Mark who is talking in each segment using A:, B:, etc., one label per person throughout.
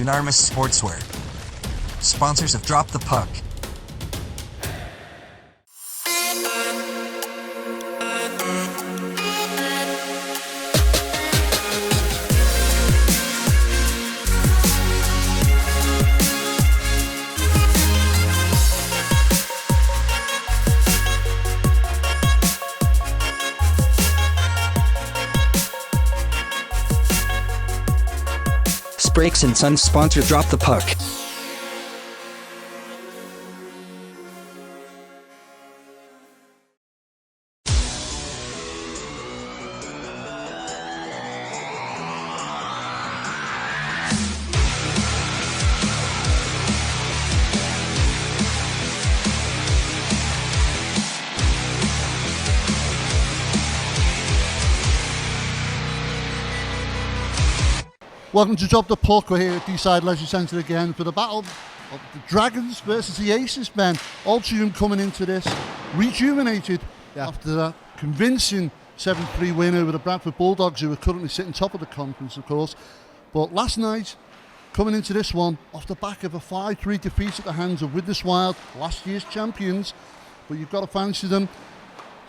A: Unanimous Sportswear, sponsors of Drop the Puck. Brakes and Sons sponsor Drop the Puck.
B: Welcome to Drop the Puck. We're here at Deeside Leisure Centre again for the battle of the Dragons versus the Aces men. Altrincham coming into this rejuvenated after that convincing 7-3 win over the Bradford Bulldogs, who are currently sitting top of the conference, of course. But last night, coming into this one off the back of a 5-3 defeat at the hands of Widnes Wild, last year's champions. But you've got to fancy them.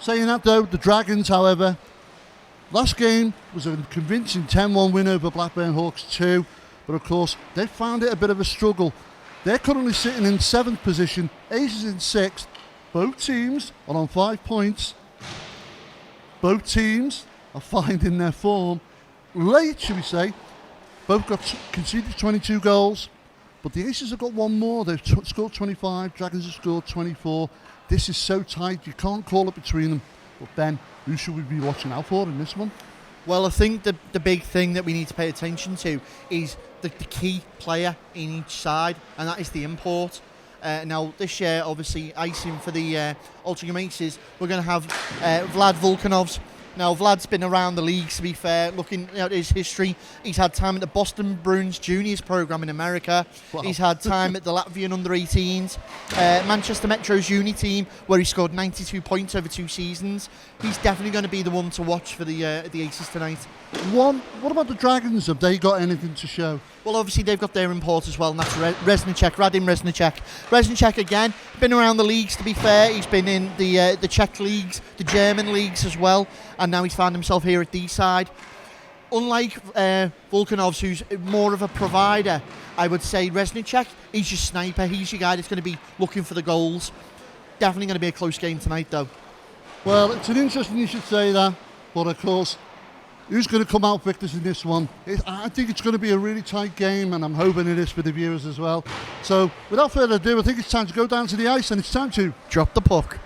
B: Saying that though, the Dragons, however, last game was a convincing 10-1 win over Blackburn Hawks 2, but of course they found it a bit of a struggle. They're currently sitting in 7th position, Aces in 6th. Both teams are on 5 points. Both teams are finding their form late, should we say. Both got conceded 22 goals, but the Aces have got one more. They've scored 25, Dragons have scored 24. This is so tight, you can't call it between them. But Ben, who should we be watching out for in this one?
C: Well, I think the big thing that we need to pay attention to is the key player in each side, and that is the import. Now, this year, obviously, icing for the Altrincham Aces, we're going to have Vlad Volkanovs. Now, Vlad's been around the leagues, to be fair, looking at his history. He's had time at the Boston Bruins Juniors program in America. Wow. He's had time at the Latvian under-18s, Manchester Metro's uni team, where he scored 92 points over 2 seasons. He's definitely going to be the one to watch for the Aces tonight.
B: What about the Dragons? Have they got anything to show?
C: Well, obviously, they've got their import as well, and that's Radim Resnicek. Resnicek, again, been around the leagues, to be fair. He's been in the Czech leagues, the German leagues as well, and now he's found himself here at Deeside. Unlike Volkanovs, who's more of a provider, I would say Resnicek, he's your sniper. He's your guy that's going to be looking for the goals. Definitely going to be a close game tonight, though.
B: Well, it's an interesting you should say that, but of course, who's going to come out victors in this one? I think it's going to be a really tight game, and I'm hoping it is for the viewers as well. So, without further ado, I think it's time to go down to the ice, and it's time to drop the puck.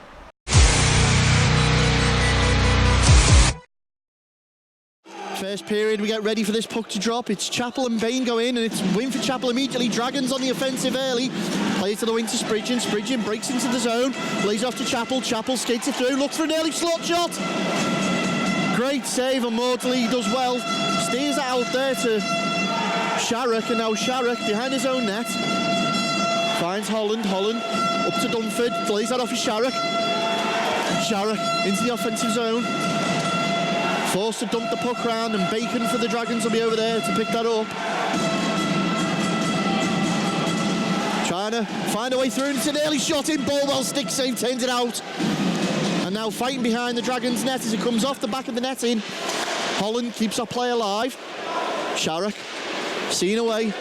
C: First period, we get ready for this puck to drop. It's Chappell and Bain go in, and it's win for Chappell immediately. Dragons on the offensive early. Plays to the wing to Spridgen. Spridgen breaks into the zone. Lays off to Chappell. Chappell skates it through. Looks for an early slot shot. Great save, and Maudsley does well. Steers it out there to Sharrock, and now Sharrock behind his own net. Finds Holland. Holland up to Dunford. Lays that off to Sharrock. Sharrock into the offensive zone. Forced to dump the puck round, and Bacon for the Dragons will be over there to pick that up. Trying to find a way through, and it's an early shot in. Bolwell stick save, turns it out. And now fighting behind the Dragons' net as it comes off the back of the netting. Holland keeps our play alive. Sharrock seen away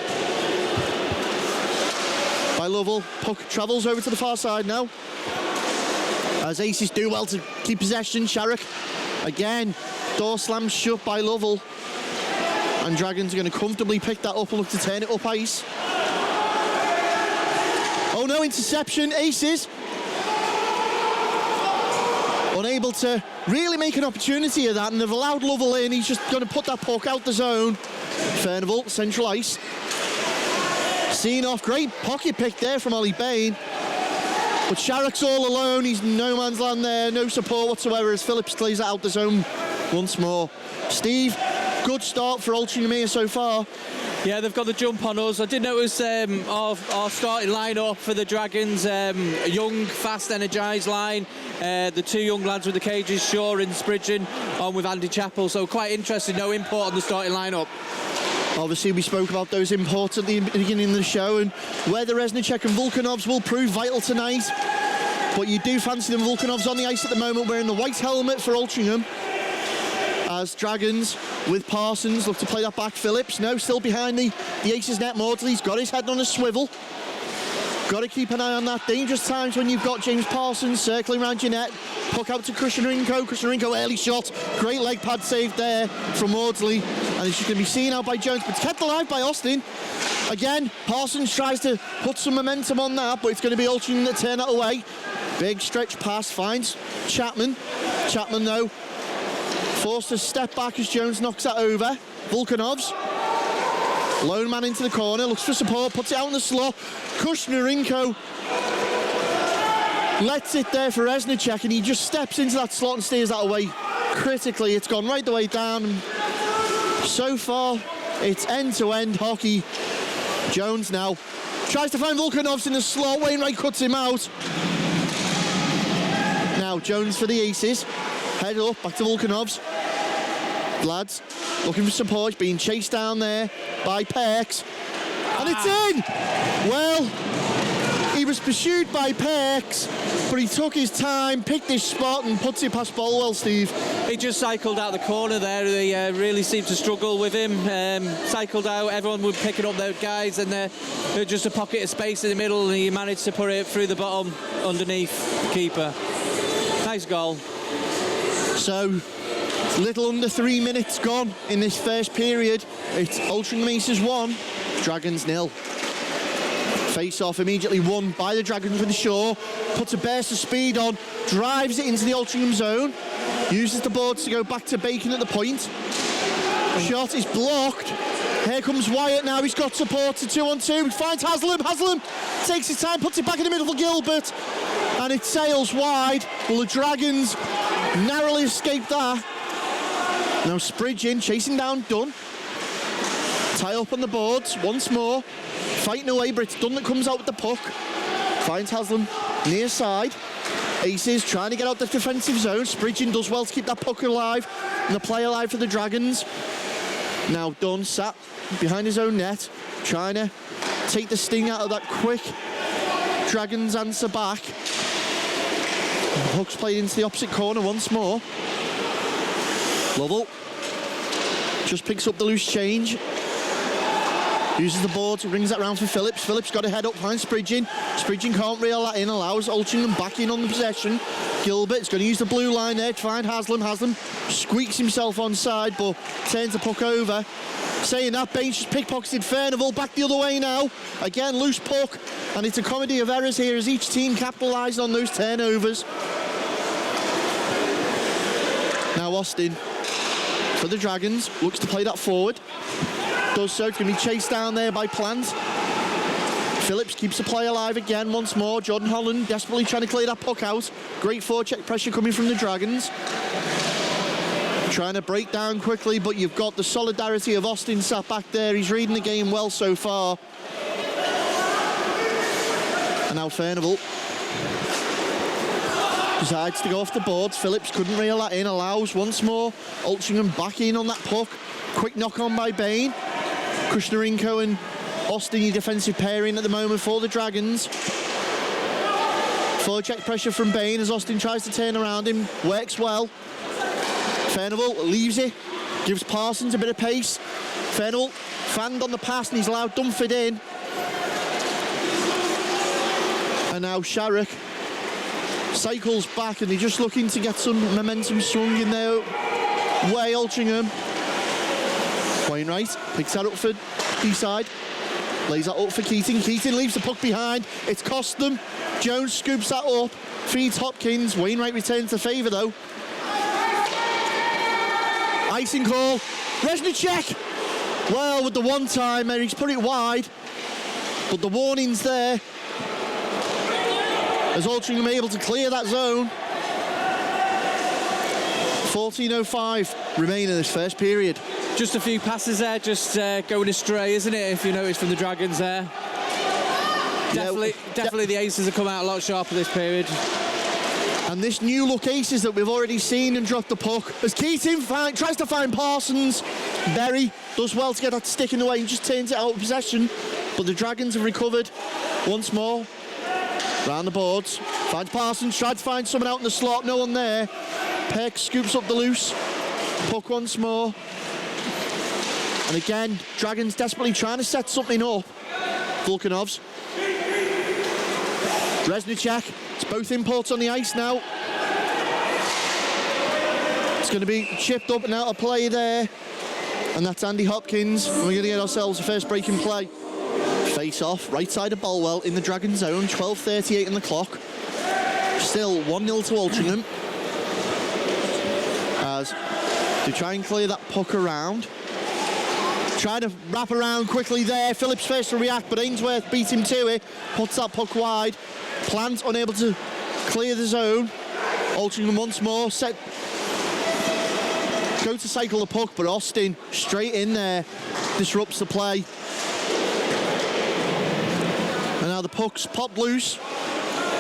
C: by Lovell. Puck travels over to the far side now, as Aces do well to keep possession. Sharrock again, door slams shut by Lovell, and Dragons are going to comfortably pick that up and look to turn it up ice. Oh no, interception. Aces unable to really make an opportunity of that, and they've allowed Lovell in. He's just going to put that puck out the zone. Furnival, central ice. Seen off, great pocket pick there from Ollie Bain. But Sharrock's all alone. He's no man's land there, no support whatsoever as Phillips plays it out the zone once more. Steve, good start for Altrincham here so far.
D: Yeah, they've got the jump on us. I did notice our starting line-up for the Dragons, a young, fast, energised line. The 2 young lads with the cages, Shaw and Spridgen, on with Andy Chappell. So quite interesting, no import on the starting line-up.
C: Obviously, we spoke about those importantly at the beginning of the show, and where the Reznicek and Vulkanovs will prove vital tonight. But you do fancy the Vulkanovs on the ice at the moment, wearing the white helmet for Altrincham. As Dragons with Parsons look to play that back. Phillips, no, still behind the Aces net. Maudsley's got his head on a swivel. Got to keep an eye on that. Dangerous times when you've got James Parsons circling around your net. Puck out to Krishnarenko. Krishnarenko, early shot. Great leg pad save there from Maudsley. And it's just going to be seen out by Jones, but kept alive by Austin. Again, Parsons tries to put some momentum on that, but it's going to be Altrincham that turn that away. Big stretch pass, finds Chapman. Chapman, though, forced to step back as Jones knocks that over. Vulkanovs. Lone man into the corner, looks for support, puts it out in the slot. Krishnarenko lets it there for Reznicek, and he just steps into that slot and steers that away critically. It's gone right the way down. So far, it's end-to-end hockey. Jones now tries to find Vulkanovs in the slot. Wainwright cuts him out. Now Jones for the Aces. Head up, back to Vulkanovs. Lads looking for support, being chased down there by Perks. And it's in! Well, he was pursued by Perks, but he took his time, picked his spot and puts it past Bolwell, Steve.
D: He just cycled out the corner there. They really seemed to struggle with him. Cycled out, everyone was picking up their guys, and there was just a pocket of space in the middle, and he managed to put it through the bottom underneath the keeper. Nice goal. So, little under 3 minutes gone in this first period. It's Altrincham Aces 1, Dragons 0. Face-off immediately won by the Dragons with the Shaw. Puts a burst of speed on, drives it into the Altrincham zone. Uses the boards to go back to Bacon at the point. Shot is blocked. Here comes Wyatt now, he's got support to 2-on-2. He finds Haslam. Haslam takes his time, puts it back in the middle for Gilbert. And it sails wide. Well, the Dragons narrowly escaped that. Now Spridgen chasing down Dunn. Tie up on the boards once more. Fighting away, but it's Dunn that comes out with the puck. Finds Haslam near side. Aces trying to get out the defensive zone. Spridgen does well to keep that puck alive and the play alive for the Dragons. Now Dunn sat behind his own net, trying to take the sting out of that quick Dragons answer back. The puck's played into the opposite corner once more. Lovell just picks up the loose change. Uses the board, brings that round for Phillips. Phillips got a head up, finds Spridgen. Spridgen can't reel that in, allows Altrincham back in on the possession. Gilbert's going to use the blue line there to find Haslam. Haslam squeaks himself onside, but turns the puck over. Saying that, Baines just pickpocketed Furnival, back the other way now. Again, loose puck, and it's a comedy of errors here as each team capitalised on those turnovers. Now Austin, for the Dragons, looks to play that forward. Does so, it's going to be chased down there by Plant. Phillips keeps the play alive again once more. Jordan Holland desperately trying to clear that puck out. Great forecheck pressure coming from the Dragons. Trying to break down quickly, but you've got the solidarity of Austin sat back there. He's reading the game well so far. And now Furnival decides to go off the boards. Phillips couldn't reel that in, allows once more. Altrincham back in on that puck. Quick knock on by Bain. Krishnarenko and Austin, your defensive pairing at the moment for the Dragons. Forecheck pressure from Bain as Austin tries to turn around him. Works well. Furnival leaves it. Gives Parsons a bit of pace. Furnival fanned on the pass and he's allowed Dunford in. And now Sharrock cycles back and they're just looking to get some momentum swung in their way, Altrincham. Wainwright picks that up for Deeside. Lays that up for Keating. Keating leaves the puck behind. It's cost them. Jones scoops that up. Feeds Hopkins. Wainwright returns the favour though. Icing call. Reznicek. Well, with the one-timer, he's put it wide. But the warning's there. As Altrincham able to clear that zone. 14:05 remain in this first period. Just a few passes there, just going astray, isn't it, if you notice from the Dragons there. Definitely the Aces have come out a lot sharper this period.
C: And this new look Aces that we've already seen and dropped the puck. As Keating tries to find Parsons, Berry does well to get that stick in the way and just turns it out of possession. But the Dragons have recovered once more. Round the boards. Finds Parsons, tried to find someone out in the slot, no one there. Peck scoops up the loose. Puck once more. And again, Dragons desperately trying to set something up. Volkanovs. Resnicek. It's both imports on the ice now. It's going to be chipped up and out of play there. And that's Andy Hopkins. And we're going to get ourselves a first break in play. Face off, right side of Bolwell in the Dragon zone. 12:38 in the clock. Still 1-0 to Altrincham. As they try and clear that puck around. Trying to wrap around quickly there. Phillips first to react, but Ainsworth beats him to it. Puts that puck wide. Plant unable to clear the zone. Altrincham once more. Go to cycle the puck, but Austin straight in there. Disrupts the play. And now the puck's popped loose.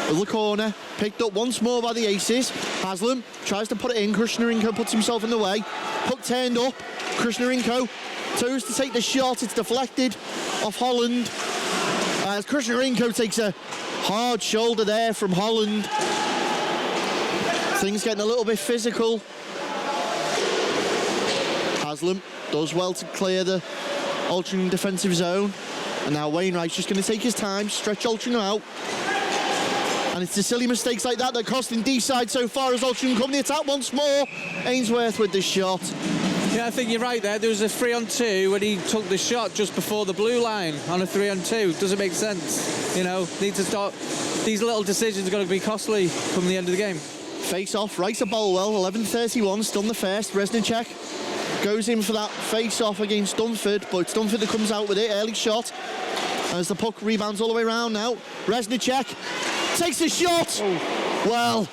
C: With the corner. Picked up once more by the Aces. Haslam tries to put it in. Krishnarenko puts himself in the way. Puck turned up. Krishnarenko toes to take the shot. It's deflected off Holland. As Krishnarenko takes a hard shoulder there from Holland. Things getting a little bit physical. Haslam does well to clear the Altrincham defensive zone. And now Wainwright's just going to take his time, stretch Altrincham out. And it's the silly mistakes like that costing Deeside so far as Altrincham come the attack once more. Ainsworth with the shot.
D: Yeah, I think you're right there. There was a 3-on-2 when he took the shot just before the blue line on a 3-on-2. Doesn't make sense. You know, need to stop. These little decisions are going to be costly from the end of the game.
C: Face off, right to Bolwell, 11:31, still in the first. Resnicek goes in for that face off against Dunford, but it's Dunford that comes out with it. Early shot. As the puck rebounds all the way around now. Resnicek takes the shot. Oh. Well,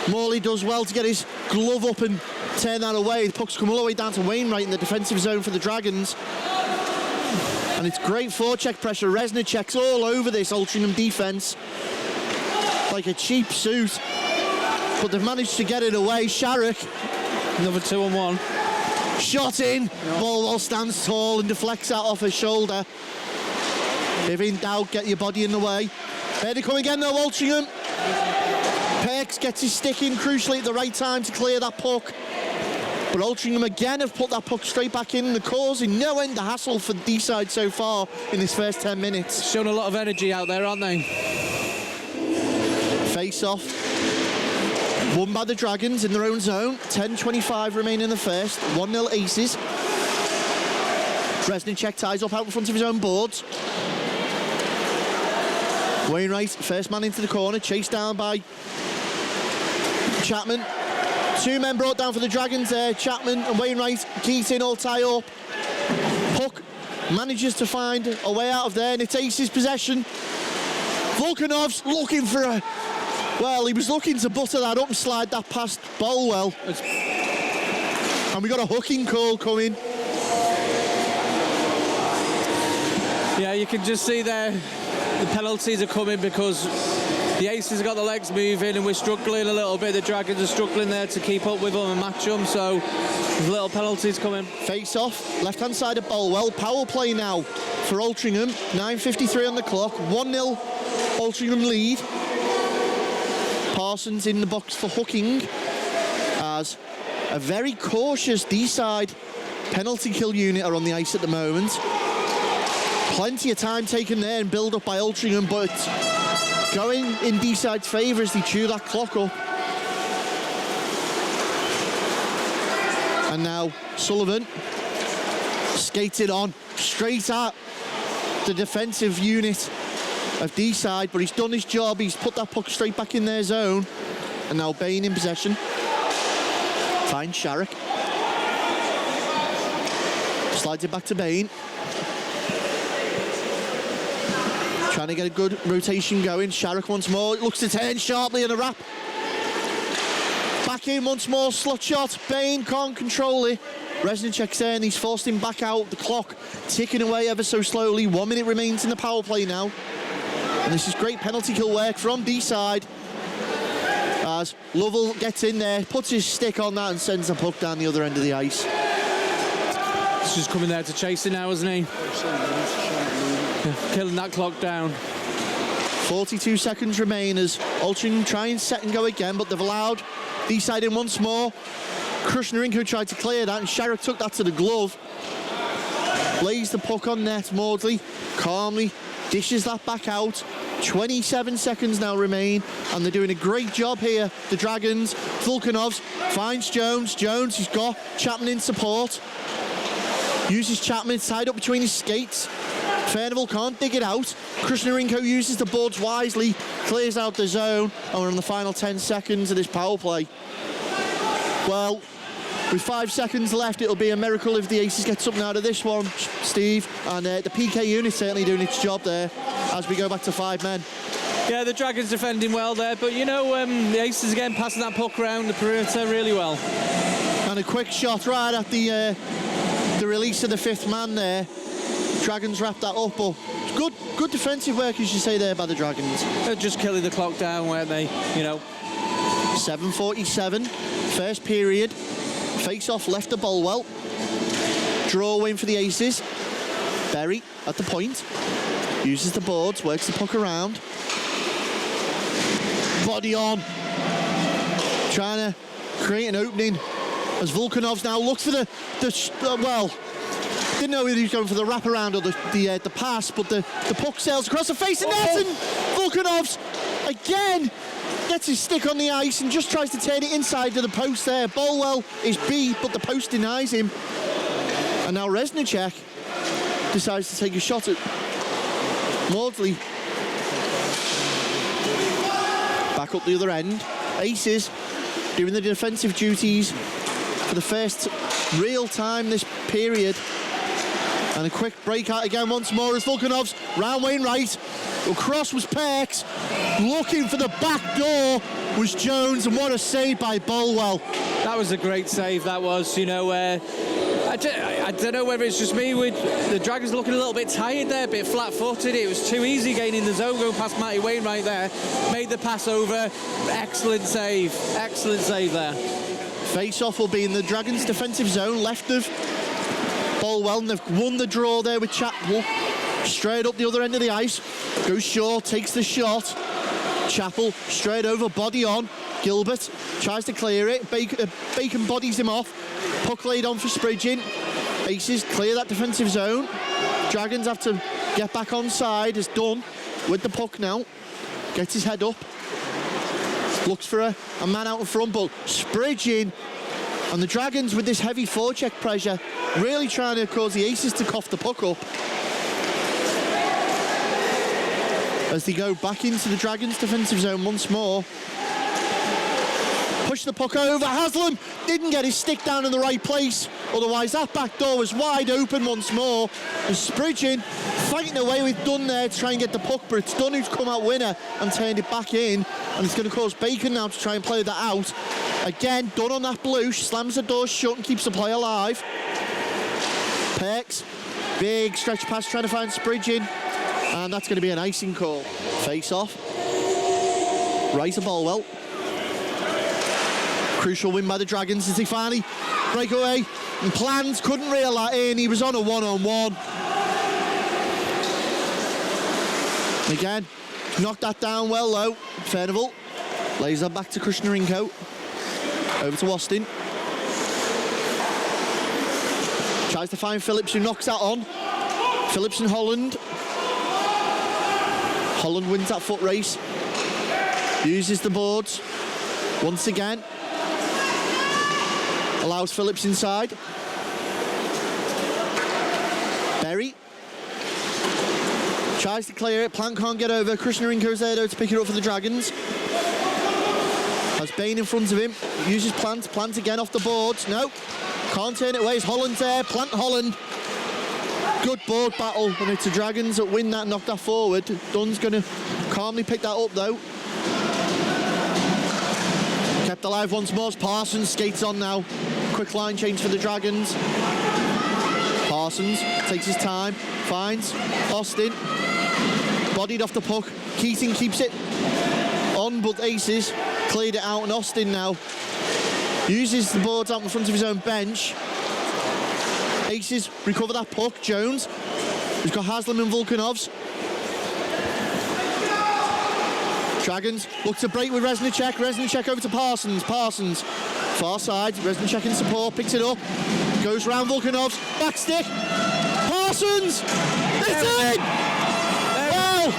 C: Morley does well to get his glove up and turn that away. The puck's come all the way down to Wainwright in the defensive zone for the Dragons. And it's great forecheck pressure. Resnicek's all over this Altrincham defence. Like a cheap suit. But they've managed to get it away. Sharrock.
D: Another 2-on-1.
C: Shot in. Yep. Bolwell stands tall and deflects that off his shoulder. If in doubt, get your body in the way. There they come again though, Altrincham. Perks gets his stick in crucially at the right time to clear that puck. But Altrincham again have put that puck straight back in and they're causing no end of hassle for Deeside so far in this first 10 minutes.
D: Showing a lot of energy out there, aren't they?
C: Face off. Won by the Dragons in their own zone. 10:25 remain in the first. 1-0 Aces. Resnicek ties up out in front of his own boards. Wainwright, first man into the corner, chased down by Chapman. Two men brought down for the Dragons there. Chapman and Wainwright, Keating all tie up. Puck manages to find a way out of there and it's Ace's possession. Volkanov's looking for a... Well, he was looking to butter that up and slide that past Bolwell. And we got a hooking call coming.
D: Yeah, you can just see there the penalties are coming because the Aces have got the legs moving and we're struggling a little bit. The Dragons are struggling there to keep up with them and match them, so there's little penalties coming.
C: Face off, left-hand side of Bolwell. Power play now for Altrincham. 9:53 on the clock. 1-0 Altrincham lead. Parsons in the box for hooking as a very cautious Deeside penalty kill unit are on the ice at the moment. Plenty of time taken there and build up by Altrincham, but going in Deeside's favour as they chew that clock up. And now Sullivan skated on straight at the defensive unit of Deeside, but he's done his job. He's put that puck straight back in their zone. And now Bain in possession. Finds Sharrock. Slides it back to Bain. Trying to get a good rotation going. Sharrock once more. Looks to turn sharply in a wrap. Back in once more. Slot shot. Bain can't control it. Resnicek's there and he's forced him back out. The clock ticking away ever so slowly. 1 minute remains in the power play now. And this is great penalty kill work from Deeside. As Lovell gets in there, puts his stick on that and sends the puck down the other end of the ice.
D: He's just coming there to chase it now, isn't he? Killing that clock down.
C: 42 seconds remain as Altrincham try and set and go again, but they've allowed Deeside in once more. Krusnarenko tried to clear that, and Sharrock took that to the glove. Lays the puck on net. Maudsley calmly dishes that back out. 27 seconds now remain, and they're doing a great job here, the Dragons. Vulkanovs finds Jones. Jones, he's got Chapman in support. Uses Chapman, tied up between his skates. Furnival can't dig it out. Krusnarenko uses the boards wisely, clears out the zone, and we're on the final 10 seconds of this power play. Well, with 5 seconds left, it'll be a miracle if the Aces get something out of this one, Steve. And the PK unit certainly doing its job there as we go back to 5 men.
D: Yeah, the Dragons defending well there, but you know, the Aces again passing that puck around the perimeter really well.
C: And a quick shot right at the release of the 5th man there. Dragons wrapped that up, but good defensive work, as you say there, by the Dragons.
D: They're just killing the clock down, weren't they? You know.
C: 7:47, first period. Face-off left to Bolwell. Draw win for the Aces. Berry at the point. Uses the boards, works the puck around. Body on. Trying to create an opening as Vulkanovs now looks for well, didn't know whether he was going for the wraparound or the pass, but the puck sails across the face of net, and Vulkanovs again gets his stick on the ice and just tries to turn it inside to the post there. Bolwell is beat, but the post denies him. And now Resnicek decides to take a shot at Maudsley. Back up the other end. Aces doing the defensive duties for the first real time this period. And a quick breakout again once more as Vulkanovs round Wainwright. Across was Perks. Looking for the back door was Jones, and what a save by Bolwell.
D: That was a great save, that was. You know, I don't know whether it's just me with the Dragons looking a little bit tired there, a bit flat-footed. It was too easy gaining the zone, going past Matty Wainwright there. Made the pass over. Excellent save there.
C: Face-off will be in the Dragons' defensive zone, left of Bolwell, and they've won the draw there with Chapel. Straight up the other end of the ice. Goes short, takes the shot. Chapel straight over, body on. Gilbert tries to clear it. Bacon bodies him off. Puck laid on for Spridgin. Aces clear that defensive zone. Dragons have to get back on side. It's done with the puck now. Gets his head up. Looks for a man out in front, but Spridgin and the Dragons with this heavy forecheck pressure really trying to cause the Aces to cough the puck up. As they go back into the Dragons' defensive zone once more. Push the puck over. Haslam didn't get his stick down in the right place. Otherwise, that back door was wide open once more. And Spridgin fighting away with Dunn there to try and get the puck, but it's Dunn who's come out winner and turned it back in. And it's going to cause Bacon now to try and play that out. Again, Dunn on that blue, slams the door shut and keeps the play alive. Perks, big stretch pass trying to find Spridgin. And that's going to be an icing call. Face off. Right to Bolwell. Crucial win by the Dragons as they finally break away. And Plans couldn't reel that in. He was on a one-on-one. Again, knocked that down well low. Furnival lays that back to Krusnarenko. Over to Austin. Tries to find Phillips, who knocks that on. Phillips and Holland. Holland wins that foot race. Uses the boards. Once again. Allows Phillips inside. Berry. Tries to clear it. Plant can't get over. Krusnarenko's there though to pick it up for the Dragons. Has Bain in front of him. Uses Plant. Plant again off the boards. No. Can't turn it away. It's Holland's there. Plant Holland. Good board battle, and it's the Dragons that win that, knock that forward. Dunn's going to calmly pick that up though. Kept alive once more. Parsons skates on now. Quick line change for the Dragons. Parsons takes his time, finds Austin. Bodied off the puck. Keating keeps it on, but Aces cleared it out, and Austin now uses the boards out in front of his own bench. Aces recover that puck. Jones. He's got Haslam and Volkanovs. Dragons look to break with Resnicek. Resnicek over to Parsons. Parsons. Far side. Resnicek in support. Picks it up. Goes round Volkanovs. Back stick. Parsons! It's in! Well,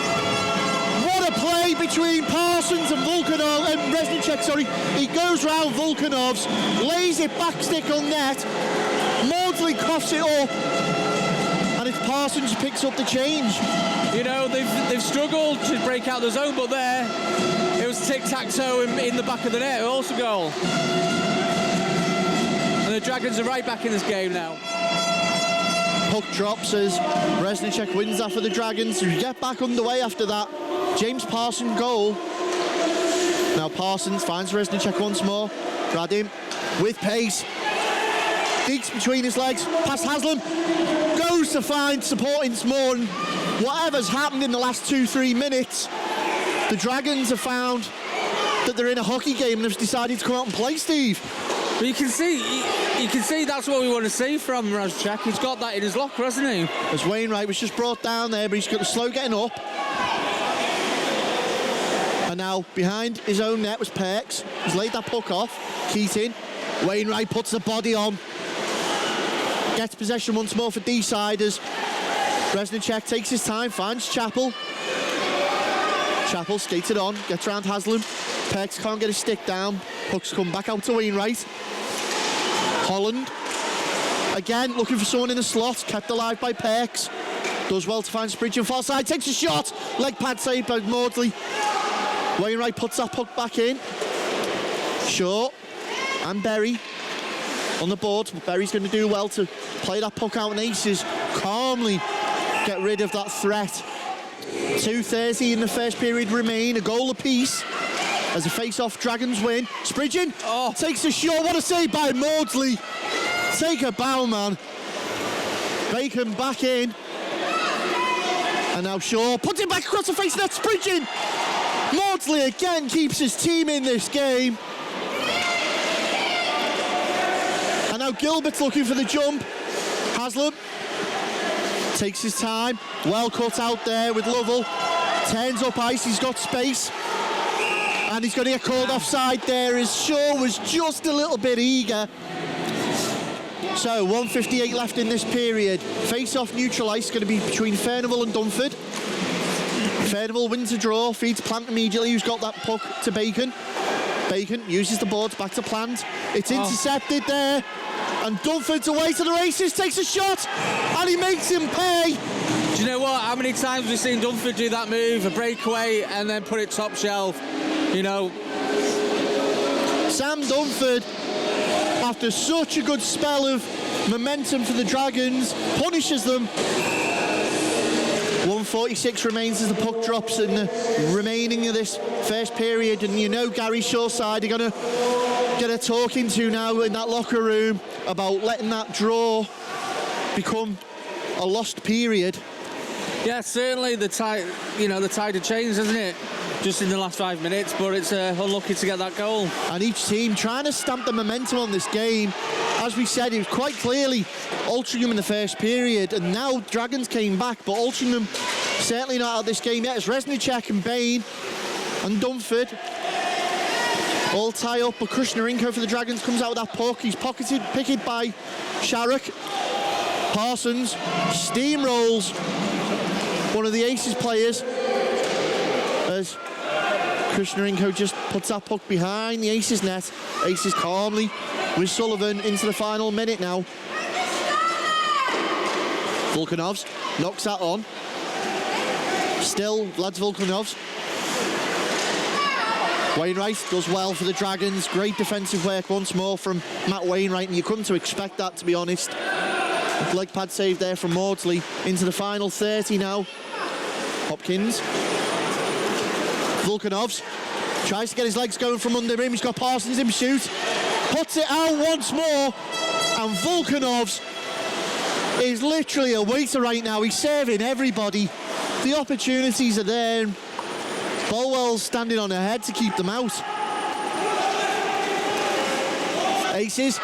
C: what a play between Parsons and Volkanov and Resnicek, sorry. He goes round Volkanovs, lays it back stick on net. Maudsley coughs it up. And it's Parsons who picks up the change.
D: You know, they've struggled to break out the zone, but there, it was tic-tac-toe in the back of the net, also goal. And the Dragons are right back in this game now.
C: Puck drops as Resnicek wins that for the Dragons. We get back underway after that. James Parsons goal. Now Parsons finds Resnicek once more. Radim with pace. Deeks between his legs. Past Haslam. Goes to find supporting Small. And whatever's happened in the last 2-3 minutes, the Dragons have found that they're in a hockey game and have decided to come out and play, Steve.
D: But you can see that's what we want to see from Resnicek. He's got that in his locker, hasn't he?
C: As Wainwright was just brought down there, but he's got the slow getting up. And now behind his own net was Perks. He's laid that puck off. Keating. Wainwright puts the body on. Gets possession once more for Deeside as Resnicek takes his time, finds Chappell. Chappell skates it on, gets round Haslam. Perks can't get his stick down. Puck's come back out to Wainwright. Holland. Again, looking for someone in the slot. Kept alive by Perks. Does well to find Spridgeon far side. Takes a shot. Leg pad saved by Maudsley. Wainwright puts that puck back in. Shaw and Berry on the board. Berry's going to do well to play that puck out, and Aces calmly get rid of that threat. 2:30 in the first period remain. A goal apiece. As a face-off, Dragons win. Spridgeon takes a shot. What a save by Maudsley. Take a bow, man. Bacon back in. And now Shaw puts it back across the face of that Spridgeon. Maudsley again keeps his team in this game. And now Gilbert's looking for the jump. Haslam takes his time. Well cut out there with Lovell. Turns up ice. He's got space. And he's going to get called offside there as Shaw was just a little bit eager. So 1:58 left in this period. Face-off neutral ice going to be between Furnival and Dunford. Furnival wins a draw, feeds Plant immediately, who's got that puck to Bacon. Bacon uses the boards back to Plant. It's intercepted there. And Dunford's away to the races, takes a shot, and he makes him pay.
D: Do you know what? How many times we've seen Dunford do that move, a breakaway, and then put it top shelf? You know,
C: Sam Dunford, after such a good spell of momentum for the Dragons, punishes them. 1:46 remains as the puck drops in the remaining of this first period, and you know Gary Shaw's side are going to get a talking to now in that locker room about letting that draw become a lost period.
D: yeah, certainly the tide had changed, hasn't it? Just in the last 5 minutes, but it's unlucky to get that goal.
C: And each team trying to stamp the momentum on this game. As we said, it was quite clearly Altrincham in the first period, and now Dragons came back, but Altrincham certainly not out of this game yet. It's Resnicek and Bain and Dunford all tie up, but Krishnarenko for the Dragons comes out with that puck. He's pocketed, picked by Sharrock. Parsons steamrolls one of the Aces players as Krishnarenko just puts that puck behind the Aces net. Aces calmly with Sullivan into the final minute now. Volkanovs knocks that on. Still, Vlad's Volkanovs. Wainwright does well for the Dragons. Great defensive work once more from Matt Wainwright, and you come to expect that, to be honest. Leg pad save there from Maudsley. Into the final 30 now. Hopkins. Volkanovs tries to get his legs going from under him. He's got Parsons in pursuit. Puts it out once more. And Volkanovs is literally a waiter right now. He's serving everybody. The opportunities are there. Bolwell's standing on ahead to keep them out. Aces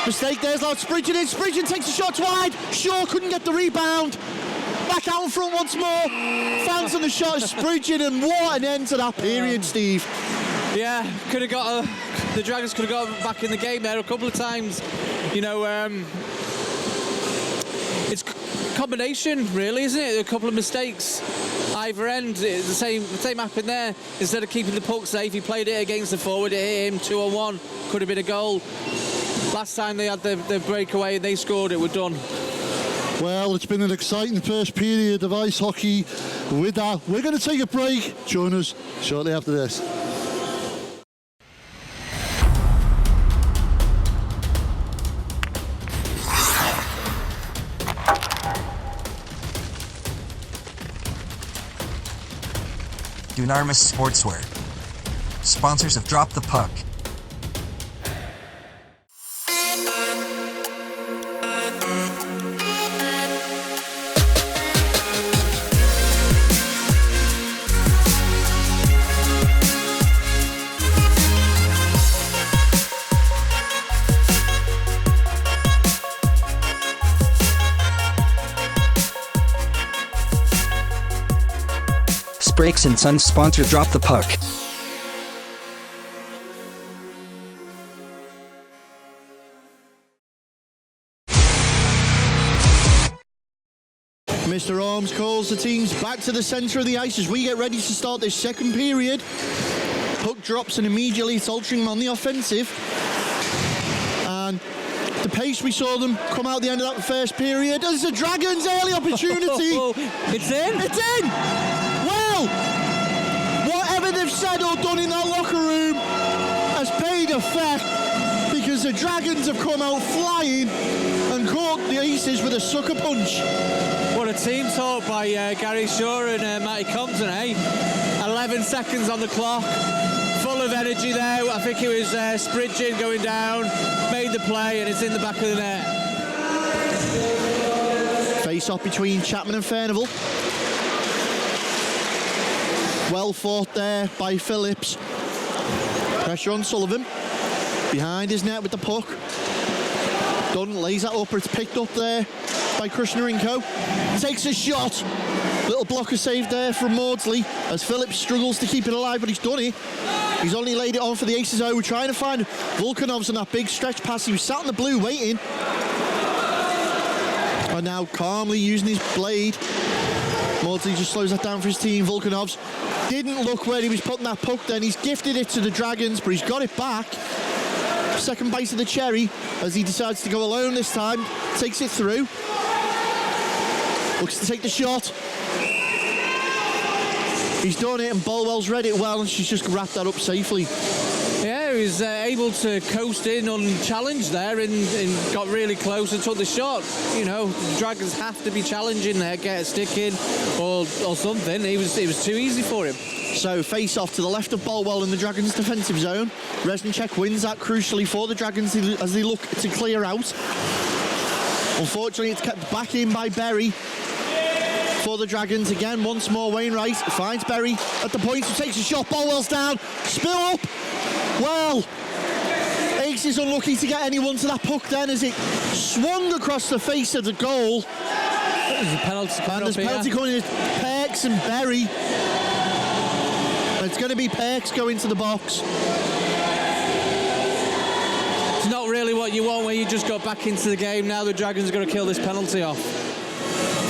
C: Mistake there's Loud Spridgen in. Spridgen takes a shot wide. Shaw couldn't get the rebound. Back out in front once more. Fans on the shot of Spridgen, and what an end to that period, Steve.
D: Yeah, could have got the Dragons could have got back in the game there a couple of times. You know, it's combination, really, isn't it? A couple of mistakes either end. The same happened there. Instead of keeping the puck safe, he played it against the forward. It hit him 2-on-1. Could have been a goal. Last time they had the breakaway and they scored, it were done.
B: Well, it's been an exciting first period of ice hockey. With that, we're going to take a break. Join us shortly after this.
A: Dunarmis Sportswear. Sponsors of Drop the Puck.
E: Brakes and Sons sponsor Drop the Puck.
C: Mr. Arms calls the teams back to the centre of the ice as we get ready to start this second period. Puck drops and immediately it's Altrincham on the offensive. And the pace we saw them come out the end of that first period. There's a Dragons early opportunity.
D: It's in.
C: It's in. Well, whatever they've said or done in that locker room has paid effect, because the Dragons have come out flying and caught the Aces with a sucker punch.
D: What a team talk by Gary Shaw and Matty Compton, eh? 11 seconds on the clock. Full of energy there. I think it was Spridgen going down, made the play, and it's in the back of the net.
C: Face off between Chapman and Furnival. Well fought there by Phillips. Pressure on Sullivan. Behind his net with the puck. Dunn lays that up, it's picked up there by Krishnarenko. Takes a shot. Little blocker save there from Maudsley as Phillips struggles to keep it alive, but he's done it. He's only laid it on for the Aces. We're trying to find Volkanovs on that big stretch pass. He was sat in the blue waiting. And now calmly using his blade. Maudsley just slows that down for his team. Volkanovs didn't look where he was putting that puck then. He's gifted it to the Dragons, but he's got it back. Second bite of the cherry as he decides to go alone this time. Takes it through. Looks to take the shot. He's done it and Bolwell's read it well, and she's just wrapped that up safely.
D: Yeah, he was able to coast in unchallenged there and got really close and took the shot. You know, the Dragons have to be challenging there, get a stick in or something. It was too easy for him.
C: So face off to the left of Bolwell in the Dragons' defensive zone. Reznicek wins that crucially for the Dragons as they look to clear out. Unfortunately, it's kept back in by Berry for the Dragons. Again, once more, Wainwright finds Berry at the point, who takes a shot. Bolwell's down. Spill up. Well, Ace is unlucky to get anyone to that puck then as it swung across the face of the goal.
D: There's a penalty coming.
C: And there's a penalty coming in. Perks and Berry. It's going to be Perks going to the box.
D: It's not really what you want when you just got back into the game. Now the Dragons are going to kill this penalty off.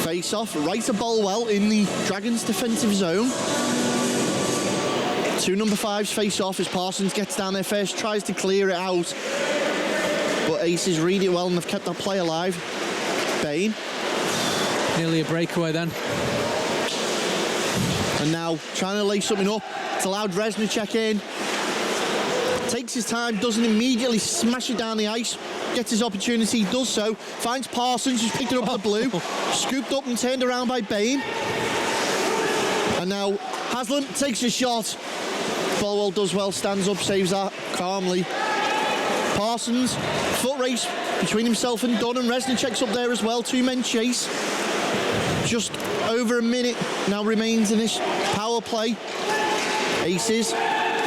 C: Face off right to Bolwell in the Dragons' defensive zone. Two number fives face off as Parsons gets down there first, tries to clear it out. But Aces read it well and they've kept that play alive. Bain.
D: Nearly a breakaway then.
C: And now trying to lay something up. It's allowed Reznicek in. Takes his time, doesn't immediately smash it down the ice. Gets his opportunity, does so. Finds Parsons, who's picked it up the blue. Scooped up and turned around by Bain. And now Haslam takes a shot. Bolwell does well, stands up, saves that calmly. Parsons, foot race between himself and Dunn, and Reznicek's up there as well. Two men chase. Just over a minute now remains in this power play. Aces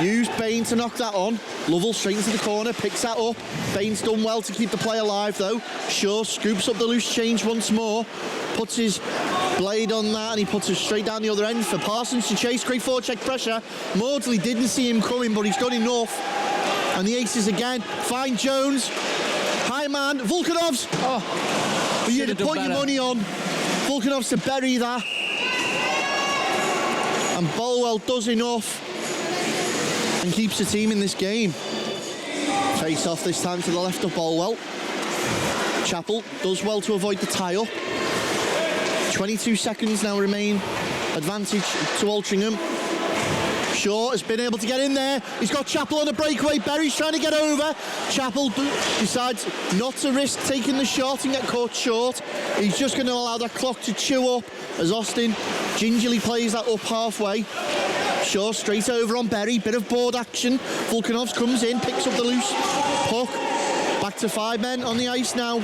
C: Use Bain to knock that on. Lovell straight into the corner, picks that up. Bain's done well to keep the play alive though. Shaw scoops up the loose change once more. Puts his blade on that and he puts it straight down the other end for Parsons to chase. Great forecheck pressure. Maudsley didn't see him coming, but he's got enough. And the Aces again find Jones. High man, Volkanovs. Oh, but you had to put your money on Volkanovs to bury that. And Bolwell does enough and keeps the team in this game. Face off this time to the left of Bolwell. Chappell does well to avoid the tie-up. 22 seconds now remain. Advantage to Altrincham. Shaw has been able to get in there. He's got Chappell on a breakaway. Berry's trying to get over. Chappell decides not to risk taking the shot and get caught short. He's just going to allow that clock to chew up as Austin gingerly plays that up halfway. Shaw straight over on Berry. Bit of board action. Volkanovs comes in, picks up the loose puck. Back to 5 men on the ice now.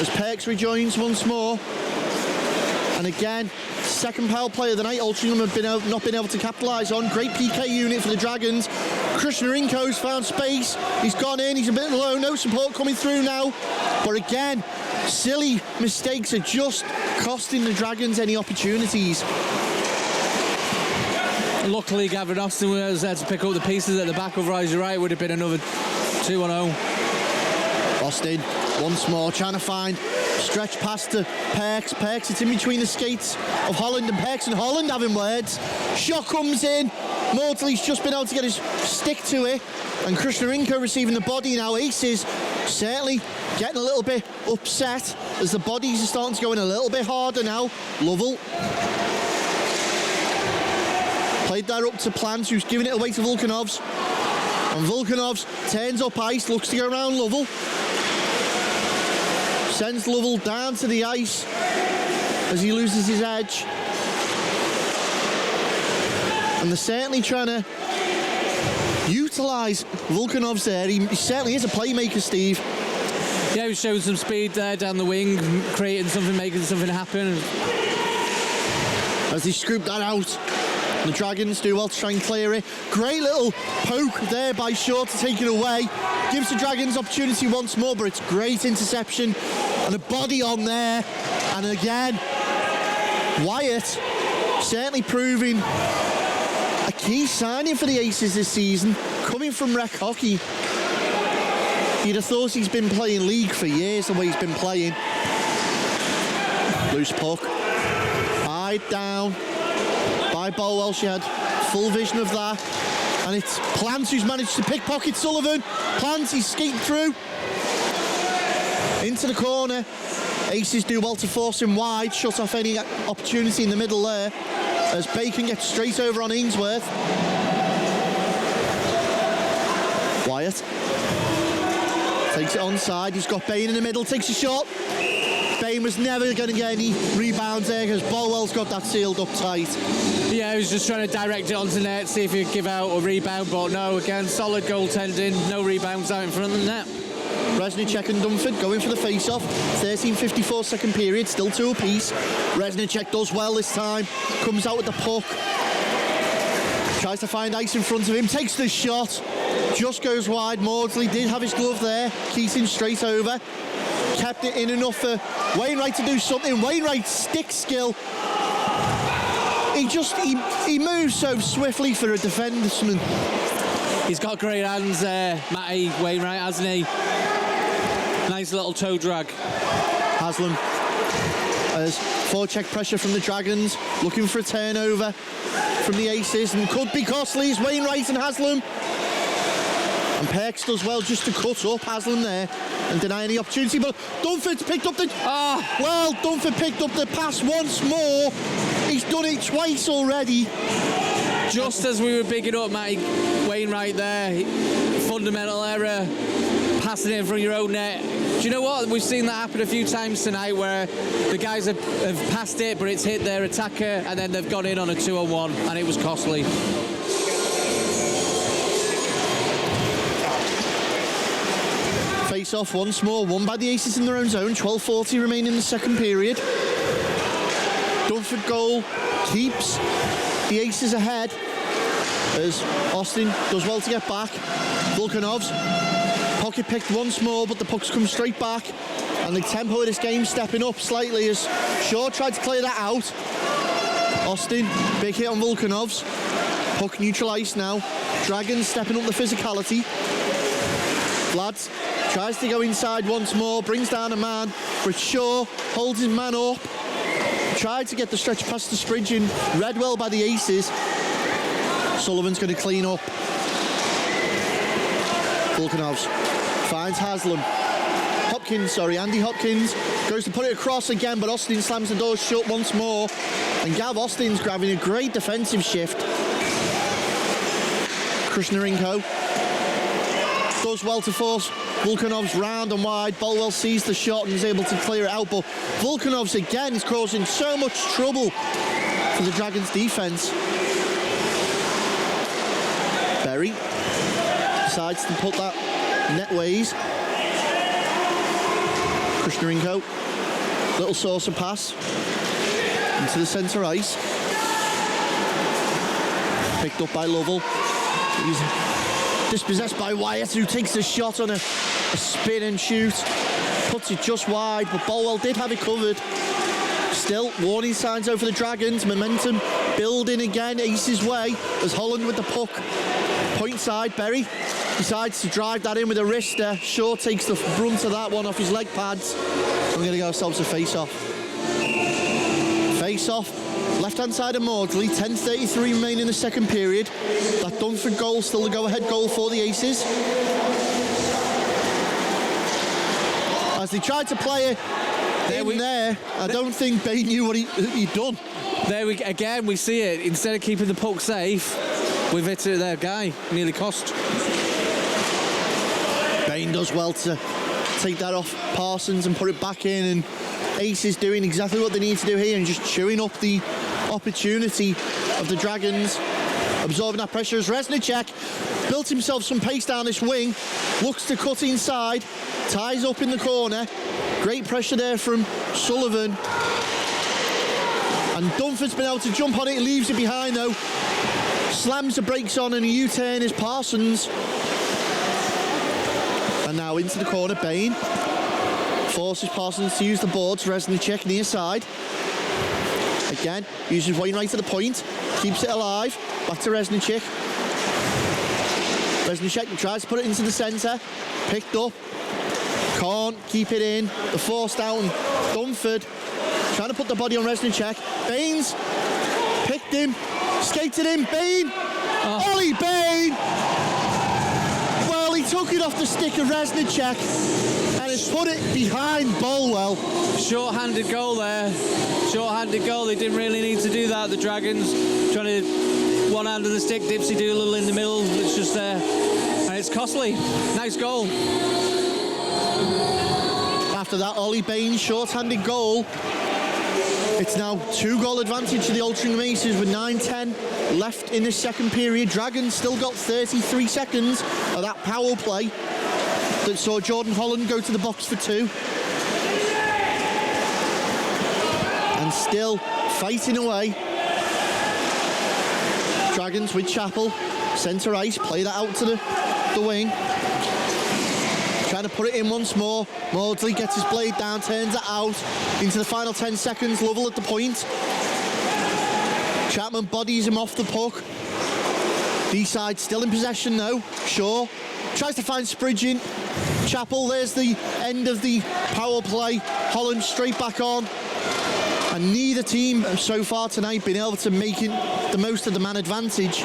C: As Perks rejoins once more. And again, second power play of the night, Altrincham have not been able to capitalise on. Great PK unit for the Dragons. Krishnarenko's found space. He's gone in, he's a bit low, no support coming through now. But again, silly mistakes are just costing the Dragons any opportunities.
D: Luckily, Gavin Austin was there to pick up the pieces at the back, otherwise you're right, would have been another 2-1-0.
C: Austin, once more, trying to find stretch pass to Perks. Perks, it's in between the skates of Holland and Perks, and Holland having words. Shot comes in. Maudsley's just been able to get his stick to it, and Krishnarenko receiving the body now. Aces certainly getting a little bit upset as the bodies are starting to go in a little bit harder now. Lovell played that up to Plant, who's giving it away to Volkanovs. And Volkanovs turns up ice, looks to go around Lovell. Sends Lovell down to the ice as he loses his edge. And they're certainly trying to utilise Volkanovs there. He certainly is a playmaker, Steve.
D: Yeah, he was showing some speed there down the wing, creating something, making something happen.
C: As they scoop that out. The Dragons do well to try and clear it. Great little poke there by Shaw to take it away. Gives the Dragons opportunity once more, but it's great interception. And a body on there. And again, Wyatt certainly proving a key signing for the Aces this season. Coming from rec hockey. You'd have thought he's been playing league for years, the way he's been playing. Loose puck. Eyed down by Bolwell. She had full vision of that. And it's Plant who's managed to pickpocket Sullivan. Plant, he's skating through. Into the corner. Aces do well to force him wide. Shut off any opportunity in the middle there. As Bacon gets straight over on Ainsworth. Wyatt takes it onside. He's got Bain in the middle. Takes a shot. Bain was never going to get any rebounds there because Bolwell's got that sealed up tight.
D: Yeah, he was just trying to direct it onto net, see if he could give out a rebound, but no, again, solid goaltending, no rebounds out in front of the net.
C: Reznicek and Dunford going for the face-off. 13:54 second period, still 2 apiece. Reznicek does well this time, comes out with the puck. Tries to find ice in front of him, takes the shot, just goes wide. Maudsley did have his glove there, Keating straight over. Kept it in enough for Wainwright to do something. Wainwright's stick skill. He moves so swiftly for a defenseman.
D: He's got great hands there, Matty Wainwright, hasn't he? Nice little toe drag.
C: Haslam as forecheck pressure from the Dragons, looking for a turnover from the Aces, and could be costly as Wainwright and Haslam. And Perks does well just to cut up Haslam there and deny any opportunity, but Dunford's picked up the... Well, Dunford picked up the pass once more. He's done it twice already.
D: Just as we were bigging up Matty Wainwright there, fundamental error, passing it in front of your own net. Do you know what? We've seen that happen a few times tonight where the guys have passed it, but it's hit their attacker, and then they've gone in on a 2-on-1, and it was costly.
C: Face off once more, won by the Aces in their own zone. 12:40 remaining in the second period. Dunford goal keeps the Aces ahead. as Austin does well to get back. Volkanov's pocket picked once more, but the puck's come straight back. And the tempo of this game stepping up slightly as Shaw tried to clear that out. Austin, big hit on Volkanov's. Puck neutralised now. Dragons stepping up the physicality. Vlad tries to go inside once more, brings down a man, but Shaw holds his man up. Tried to get the stretch past the Spridgeon, read well by the aces. Sullivan's going to clean up. Volkanov's finds Haslam. Andy Hopkins goes to put it across again, but Austin slams the door shut once more. And Gav Austin's grabbing a great defensive shift. Krishnarenko does well to force Volkanov's round and wide. Bolwell sees the shot and is able to clear it out, but Volkanov's again is causing so much trouble for the Dragons' defence. Berry decides to put that netways. Krishnarenko, little saucer pass into the centre ice. Picked up by Lovell. He's dispossessed by Wyatt, who takes a shot on a spin and shoot. Puts it just wide, but Bolwell did have it covered. Still, warning signs over the Dragons. Momentum building again, Ace's way, as Holland with the puck. Point side, Berry decides to drive that in with a wrister. Shaw takes the brunt of that one off his leg pads. We're going to get ourselves a face-off. Face-off, left-hand side of Maudsley. 10:33 remaining in the second period. That Dunford goal, still the go-ahead goal for the Aces. As they tried to play it there, I don't think Bain knew what he'd done.
D: Again, we see it. Instead of keeping the puck safe, we've hit it their guy. Nearly cost.
C: Bain does well to take that off Parsons and put it back in, and Ace is doing exactly what they need to do here and just chewing up the opportunity of the Dragons, absorbing that pressure as Reznicek built himself some pace down this wing, looks to cut inside, ties up in the corner. Great pressure there from Sullivan, and Dunford's been able to jump on it, leaves it behind though, slams the brakes on, and a U-turn is Parsons. And now into the corner, Bain forces Parsons to use the boards. Reznicek near side. Again, uses Wainwright at the point. Keeps it alive. Back to Reznicek. Reznicek tries to put it into the centre. Picked up. Can't keep it in. The force down. Dunford trying to put the body on Reznicek. Baines picked him. Skated in. Bain. Ollie Bain. He took it off the stick of Reznicek and has put it behind Bolwell.
D: Short-handed goal there. Short-handed goal. They didn't really need to do that. The Dragons trying to one hand of the stick, Dipsy Doolittle in the middle. It's just there. And it's costly. Nice goal.
C: After that, Ollie Baines short-handed goal. It's now 2-goal advantage to the Altrincham Aces with 9:10 left in this second period. Dragons still got 33 seconds of that power play that saw Jordan Holland go to the box for 2. And still fighting away. Dragons with Chappell, centre ice, play that out to the wing. Trying to put it in once more. Maudsley gets his blade down, turns it out into the final 10 seconds. Lovell at the point. Chapman bodies him off the puck. Deeside still in possession though. Shaw tries to find Spridgeon. Chappell, there's the end of the power play. Holland straight back on. And neither team so far tonight been able to make it the most of the man advantage.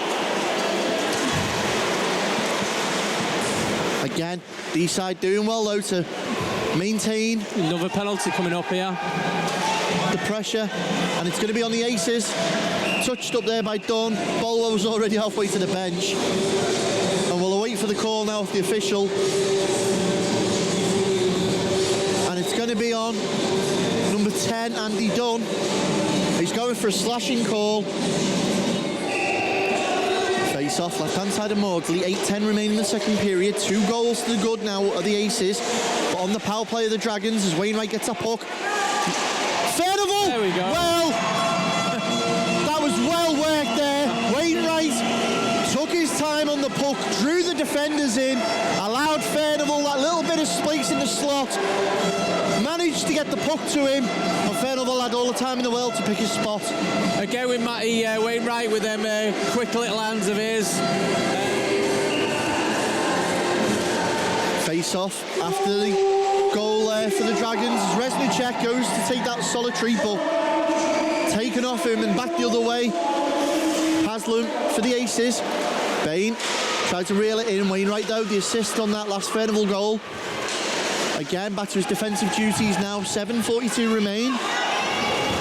C: Again, Deeside doing well though to maintain.
D: Another penalty coming up here.
C: The pressure, and it's going to be on the Aces. Touched up there by Dunn. Bolwell was already halfway to the bench. And we'll wait for the call now of the official. And it's going to be on number 10, Andy Dunn. He's going for a slashing call. Face off, left-hand side of Maudsley. 8:10 remaining in the second period. 2 goals to the good now of the Aces. But on the power play of the Dragons as Wainwright gets a puck. Fairneval!
D: There we go.
C: Well, that was well worked there. Wainwright took his time on the puck, drew the defenders in, allowed Furnival that little bit of space in the slot, managed to get the puck to him, and Furnival had all the time in the world to pick his spot.
D: Again with Matty Wainwright with them quick little hands of his.
C: Face off after the goal there for the Dragons. Resnicek goes to take that solitary, but taken off him and back the other way. Haslam for the Aces. Bain tried to reel it in. Wainwright though, the assist on that last Furnival goal. Again, back to his defensive duties now. 7:42 remain.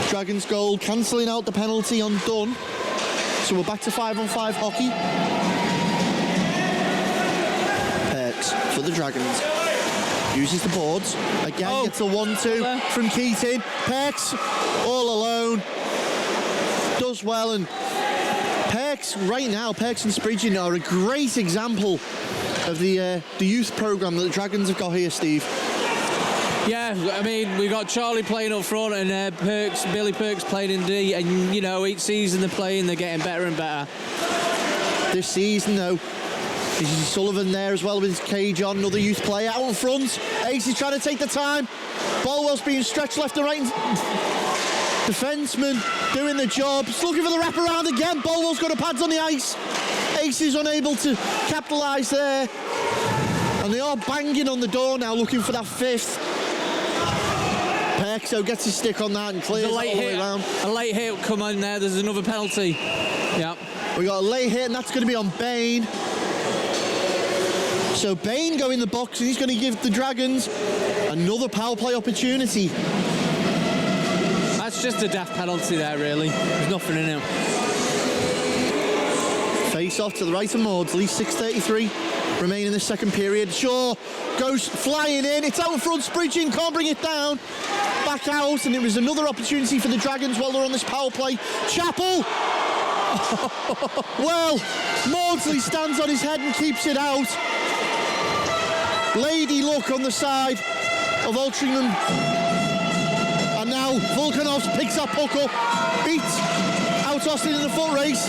C: Dragons goal cancelling out the penalty on Dunn. So we're back to 5-on-5 hockey. Perks for the Dragons. Uses the boards. Again, gets a 1-2 from Keating. Perks all alone. Does well, and Perks right now, Perks and Spridgen are a great example of the youth programme that the Dragons have got here, Steve.
D: Yeah, I mean, we've got Charlie playing up front and Billy Perks playing in D, and, you know, each season they're playing, they're getting better and better.
C: This season, though, is Sullivan there as well with his cage on, another youth player out in front. Ace is trying to take the time. Bolwell's being stretched left and right. Defenseman doing the job. He's looking for the wraparound again. Bolwell's got a pads on the ice. Ace is unable to capitalise there. And they are banging on the door now, looking for that fifth. Perkso gets his stick on that and clears it all the way around.
D: A late hit come on there. There's another penalty. Yeah.
C: We got a late hit, and that's going to be on Bain. So Bain go in the box, and he's going to give the Dragons another power play opportunity.
D: That's just a daft penalty there, really. There's nothing in it.
C: Face off to the right of Maudsley. 6:33 remain in the second period. Shaw goes flying in. It's out in front. Spridgen can't bring it down. Back out, and it was another opportunity for the Dragons while they're on this power play. Chappell. Well, Maudsley stands on his head and keeps it out. Lady luck on the side of Altrincham. And now Volkanovs picks that puck up, beats out Austin in the foot race.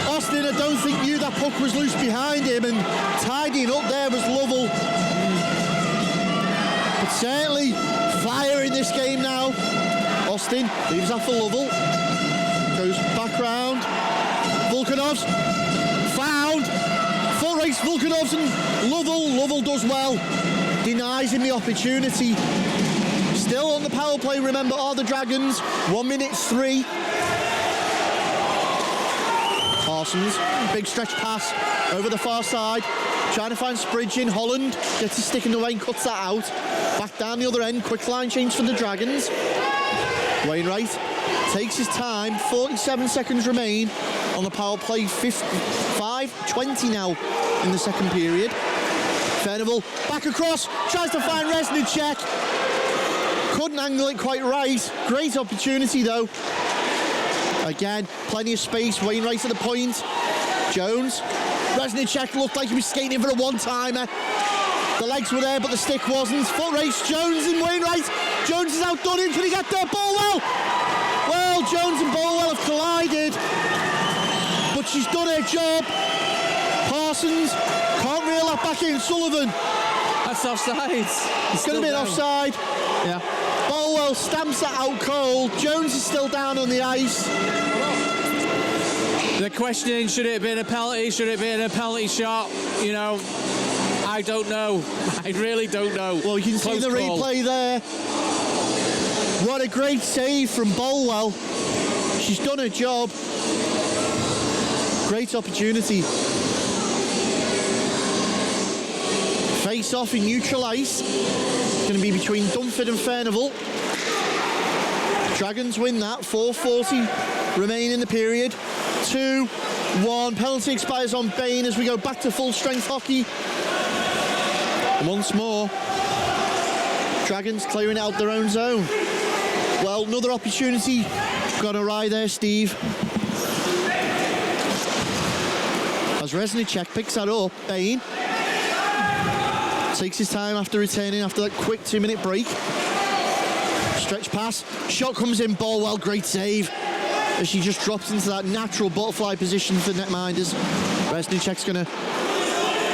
C: Austin, I don't think knew that puck was loose behind him, and tidying up there was Lovell. But certainly fire in this game now. Austin leaves that for Lovell. Goes back round. Volkanovs found. Foot race Volkanovs and Lovell. Lovell does well. Denies him the opportunity. Still on the power play, remember, are the Dragons. 1:03. Parsons, big stretch pass over the far side. Trying to find Spridgen. Holland gets a stick in the way and cuts that out. Back down the other end. Quick line change for the Dragons. Wainwright takes his time. 47 seconds remain on the power play. 5:20 now in the second period. Furnival back across. Tries to find Resnicek. Couldn't angle it quite right. Great opportunity though. Again, plenty of space. Wainwright at the point. Jones. Resnicek looked like he was skating in for a one-timer. The legs were there, but the stick wasn't. Foot race. Jones and Wainwright. Jones is outdone him. Can he get there? Bolwell. Well, Jones and Bolwell have collided, but she's done her job. Parsons can't reel that back in. Sullivan.
D: That's offside.
C: It's going to be an offside.
D: Yeah.
C: Bolwell stamps that out cold. Jones is still down on the ice.
D: They're questioning, should it have been a penalty? Should it have been a penalty shot? You know, I don't know. I really don't know.
C: Well, you can see the replay there. What a great save from Bolwell. She's done her job. Great opportunity. Face off in neutral ice. It's going to be between Dunford and Furnival. Dragons win that. 4:40 remain in the period. 2-1. Penalty expires on Bain as we go back to full strength hockey. Once more, Dragons clearing out their own zone. Well, another opportunity gone awry there, Steve. As Resnicek picks that up, Bain takes his time after returning after that quick 2-minute break. Stretch pass, shot comes in, Bolwell, great save. as she just drops into that natural butterfly position for the netminders. Resnicek's going to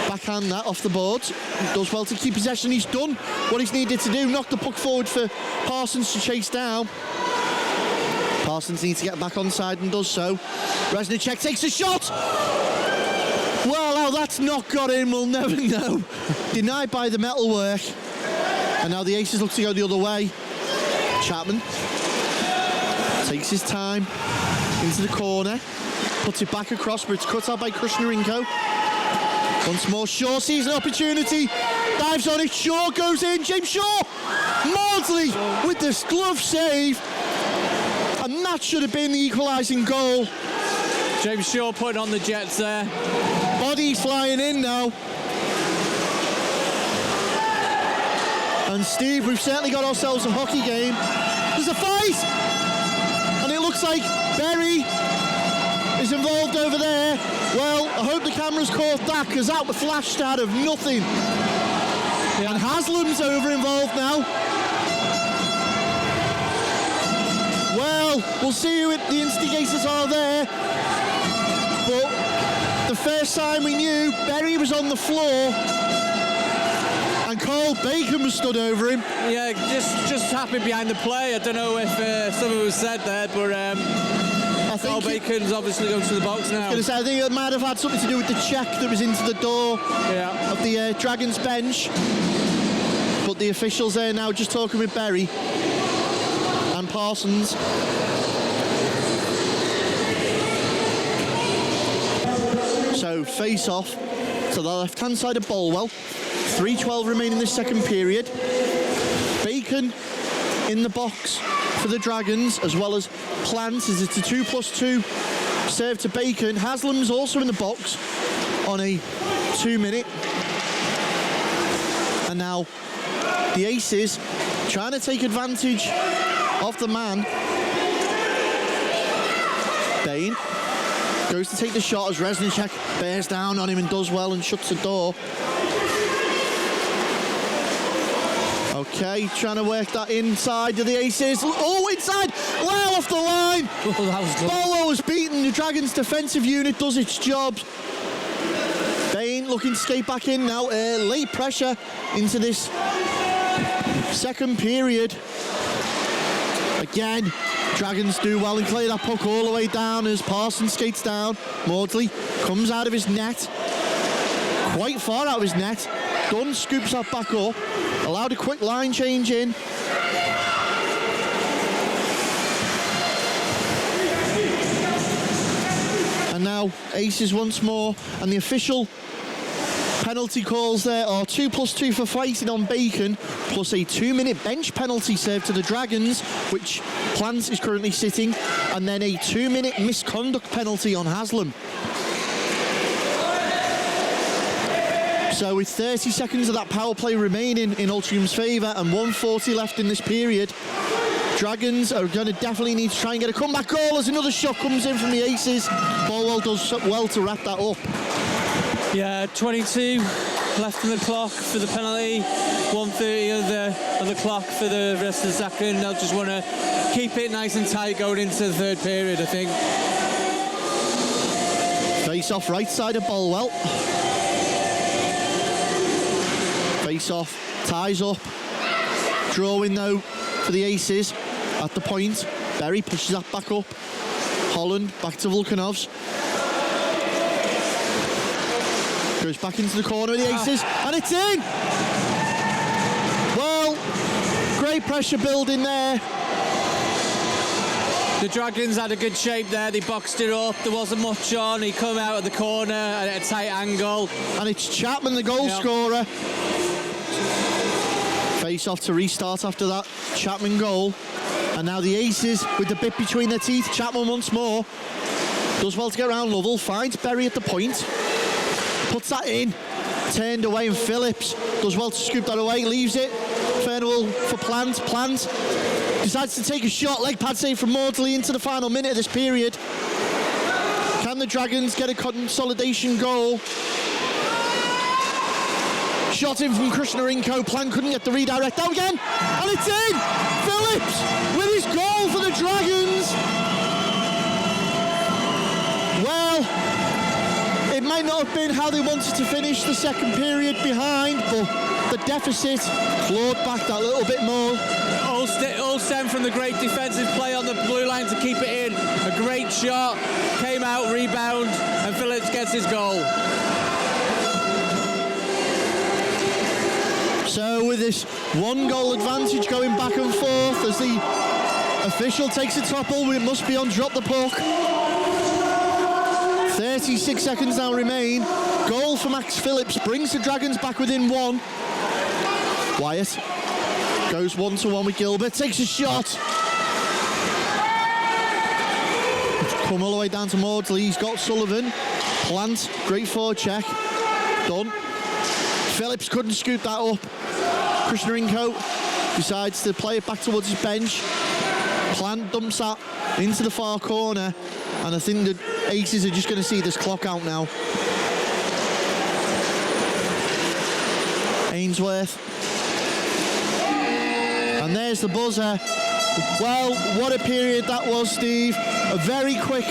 C: backhand that off the board. Does well to keep possession. He's done what he's needed to do. Knock the puck forward for Parsons to chase down. Parsons needs to get back onside and does so. Resnicek takes a shot. Well, how that's not got in, we'll never know. Denied by the metalwork. And now the Aces look to go the other way. Chapman takes his time into the corner. Puts it back across, but it's cut out by Krishnarenko. Once more, Shaw sees an opportunity. Dives on it, Shaw goes in. James Shaw! Maudsley with this glove save. And that should have been the equalising goal.
D: James Shaw putting on the Jets there.
C: Bodies flying in now. And Steve, we've certainly got ourselves a hockey game. There's a fight! And it looks like Berry is involved over there. Well, I hope the camera's caught that, because that flashed out of nothing. Yeah. And Haslam's over involved now. Well, we'll see who the instigators are there. But the first time we knew, Berry was on the floor. And Carl Bacon was stood over him.
D: Yeah, just happened behind the play. I don't know if something was said there, but Carl Bacon's obviously going to the box now.
C: I think it might have had something to do with the check that was into the door of the Dragons bench. But the officials there now just talking with Berry and Parsons. So face off to the left-hand side of Bolwell. 3:12 remaining in the second period. Bacon in the box for the Dragons, as well as Plant, as it's a 2+2 serve to Bacon. Haslam's also in the box on a 2-minute. And now the Aces trying to take advantage of the man. Bain goes to take the shot as Resnicek bears down on him and does well and shuts the door. Okay, trying to work that inside to the Aces. Oh, inside! Wow, off the line!
D: Oh, that was good.
C: Bolo was beaten. The Dragons' defensive unit does its job. Bain looking to skate back in now. Late pressure into this second period. Again, Dragons do well and clear that puck all the way down as Parsons skates down. Maudsley comes out of his net. Quite far out of his net. Dunn scoops that back up. Allowed a quick line change in. And now Aces once more. And the official penalty calls there are 2+2 for fighting on Bacon, plus a 2-minute bench penalty served to the Dragons, which Plant is currently sitting, and then a 2-minute misconduct penalty on Haslam. So with 30 seconds of that power play remaining in Altrincham's favour and 1:40 left in this period, Dragons are going to definitely need to try and get a comeback goal as another shot comes in from the Aces. Bolwell does well to wrap that up.
D: Yeah, 22 left in the clock for the penalty, 1:30 on the clock for the rest of the second. They'll just want to keep it nice and tight going into the third period, I think.
C: Face off right side of Bolwell. Face off, ties up. Drawing though for the Aces at the point. Berry pushes that back up. Holland back to Volkanovs. Goes back into the corner of the Aces, and it's in! Well, great pressure building there.
D: The Dragons had a good shape there, they boxed it up, there wasn't much on, he come out of the corner at a tight angle.
C: And it's Chapman, the goal scorer. Face off to restart after that Chapman goal. And now the Aces with the bit between their teeth. Chapman once more. Does well to get around Lovell, finds Berry at the point. Puts that in, turned away, and Phillips does well to scoop that away, leaves it. Fernwell for Plant. Plant decides to take a shot, leg pad save from Maudsley into the final minute of this period. Can the Dragons get a consolidation goal? Shot in from Krishnarenko. Plant couldn't get the redirect out again, and it's in! Phillips with his goal for the Dragons! might not have been how they wanted to finish the second period behind, but the deficit clawed back that little bit more.
D: All stemmed from the great defensive play on the blue line to keep it in. A great shot, came out, rebound, and Phillips gets his goal.
C: So with this 1-goal advantage going back and forth as the official takes a topple, it must be on drop the puck. 36 seconds now remain. Goal for Max Phillips brings the Dragons back within 1. Wyatt goes 1-to-1 with Gilbert, takes a shot. Come all the way down to Maudsley, he's got Sullivan. Plant, great forward check. Done. Phillips couldn't scoop that up. Krishnarenko decides to play it back towards his bench. Plant dumps that into the far corner, and I think the Aces are just going to see this clock out now. Ainsworth. And there's the buzzer. Well, what a period that was, Steve. A very quick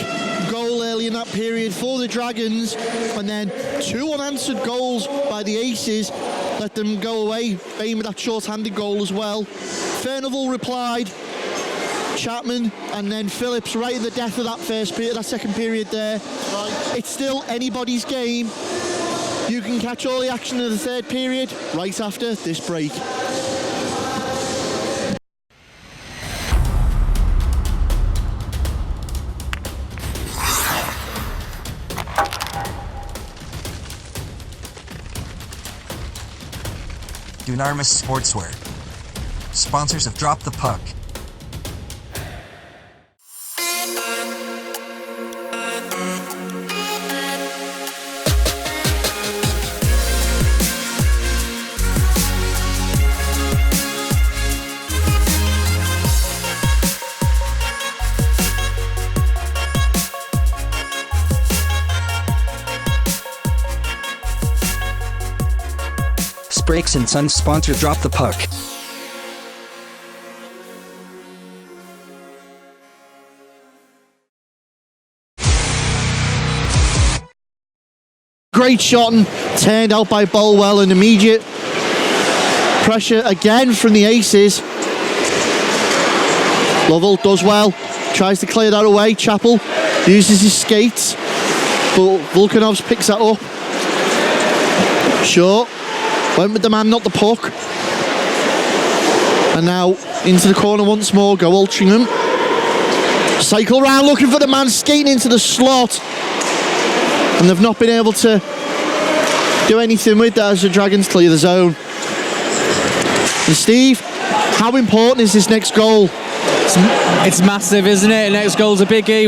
C: goal early in that period for the Dragons, and then 2 unanswered goals by the Aces let them go away. Bain with that short-handed goal as well. Furnival replied. Chapman and then Phillips right in the death of that second period there. Right. It's still anybody's game. You can catch all the action of the third period right after this break.
A: Dunarmus Sportswear. Sponsors of Drop the Puck.
E: Brakes and Sons sponsor Drop the Puck.
C: Great shot and turned out by Bolwell, and immediate pressure again from the Aces. Lovell does well, tries to clear that away. Chappell uses his skates, but Volkanovs picks that up. Short. Went with the man, not the puck. And now into the corner once more, go Altrincham. Cycle round looking for the man, skating into the slot. And they've not been able to do anything with that as the Dragons clear the zone. And Steve, how important is this next goal?
D: It's massive, isn't it? Next goal's a biggie.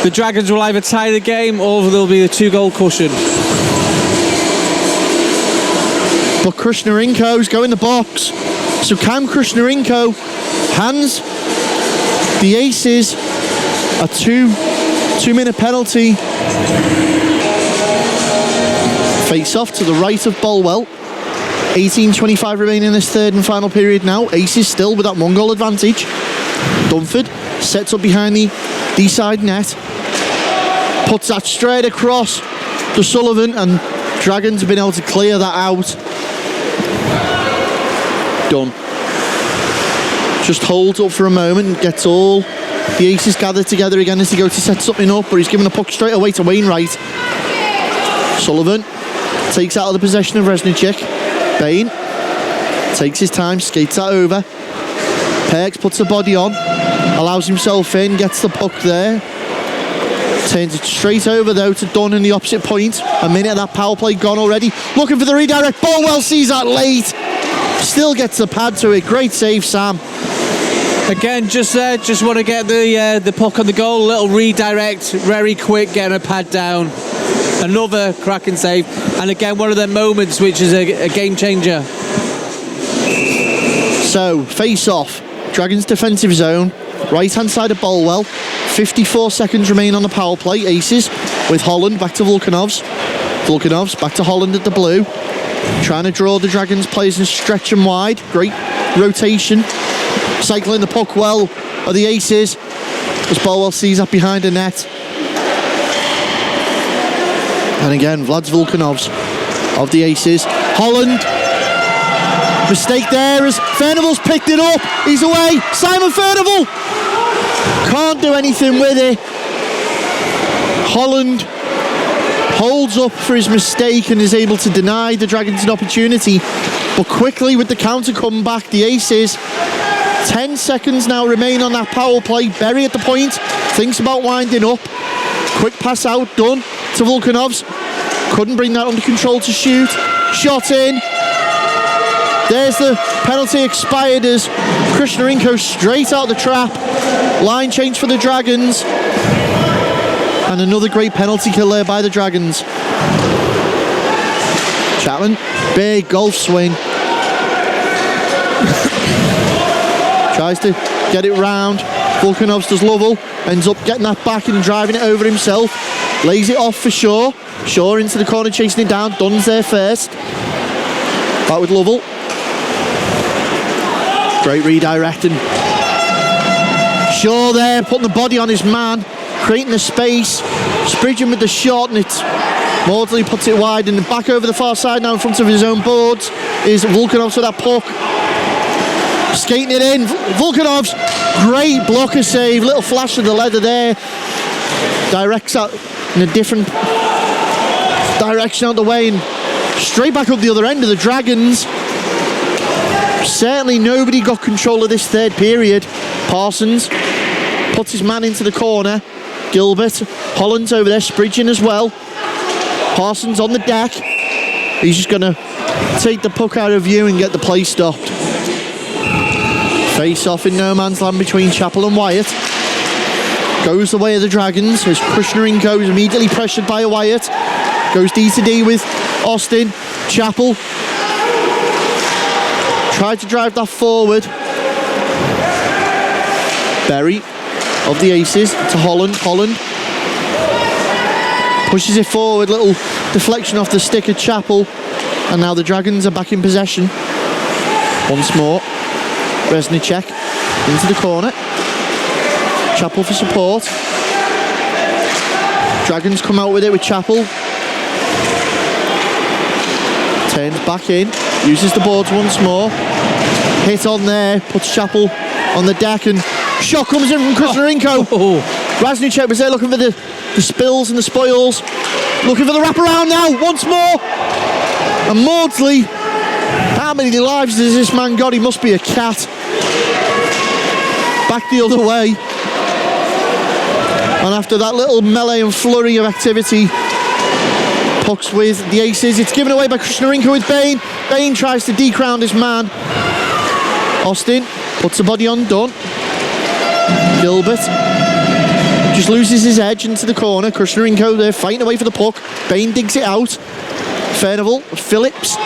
D: The Dragons will either tie the game or there'll be a 2-goal cushion.
C: But Krishnarenko's go in the box. So Cam Krishnarenko hands the Aces a 2-minute penalty. Face off to the right of Bolwell. 18:25 remaining in this third and final period now. Aces still with that 1-goal advantage. Dunford sets up behind the Deeside net. Puts that straight across to Sullivan, and Dragons have been able to clear that out. Done. Just holds up for a moment and gets all the Aces gathered together again as they go to set something up, but he's given the puck straight away to Wainwright. Sullivan takes out of the possession of Resnicek. Bain takes his time, skates that over. Perks puts the body on, allows himself in, gets the puck there. Turns it straight over though to Dunn in the opposite point. A minute of that power play gone already. Looking for the redirect. Bolwell sees that late. Still gets the pad to it. Great save, Sam.
D: Again, just want to get the puck on the goal. A little redirect, very quick, getting a pad down. Another cracking save. And again, one of them moments which is a game changer.
C: So, face off. Dragons defensive zone. Right hand side of Bolwell. 54 seconds remain on the power play. Aces with Holland back to Volkanovs. Volkanovs back to Holland at the blue. Trying to draw the Dragons players and stretch them wide. Great rotation. Cycling the puck well are the Aces as Bolwell sees that behind the net. And again, Vlad's Vulkanovs of the Aces. Holland. Mistake there as Furnival's picked it up. He's away. Simon Furnival can't do anything with it. Holland holds up for his mistake and is able to deny the Dragons an opportunity. But quickly with the counter comeback, the Aces, 10 seconds now remain on that power play. Berry at the point, thinks about winding up. Quick pass out, done to Vulkanovs. Couldn't bring that under control to shoot. Shot in. There's the penalty expired as Krishnarenko straight out of the trap. Line change for the Dragons. And another great penalty kill there by the Dragons. Chapman, big golf swing. Tries to get it round. Vulkanovs does Lovell. Ends up getting that back and driving it over himself. Lays it off for Shaw. Shaw into the corner chasing it down. Dunn's there first. Back with Lovell. Great redirecting. Shaw there, putting the body on his man, creating the space. Spridgeon with the shot, and it's Maudsley puts it wide and back over the far side now in front of his own boards is Vulkanovs with that puck. Skating it in. Vulkanovs, great blocker save, little flash of the leather there. Directs out in a different direction out the way and straight back up the other end of the Dragons. Certainly nobody got control of this third period. Parsons puts his man into the corner. Gilbert, Holland's over there, Spridgeon as well. Parsons on the deck. He's just going to take the puck out of view and get the play stopped. Face off in no man's land between Chappell and Wyatt. Goes the way of the Dragons as Krishnarenko is immediately pressured by Wyatt. Goes D with Austin. Chappell tried to drive that forward. Berry of the Aces to Holland. Holland pushes it forward. Little deflection off the stick of Chappell. And now the Dragons are back in possession. Once more. Resnicek into the corner. Chappell for support. Dragons come out with it with Chappell. Turns back in. Uses the boards once more. Hit on there. Puts Chappell on the deck and shot comes in from Krishnarenko. Resnicek was there looking for the spills and the spoils. Looking for the wraparound now. Once more. And Maudsley. How many lives has this man got? He must be a cat. Back the other way. And after that little melee and flurry of activity, pucks with the Aces. It's given away by Krishnarenko with Bain. Bain tries to decrown his man. Austin puts the body on Dunn. Gilbert just loses his edge into the corner. Krishnarenko there fighting away for the puck. Bain digs it out. Furnival, Phillips.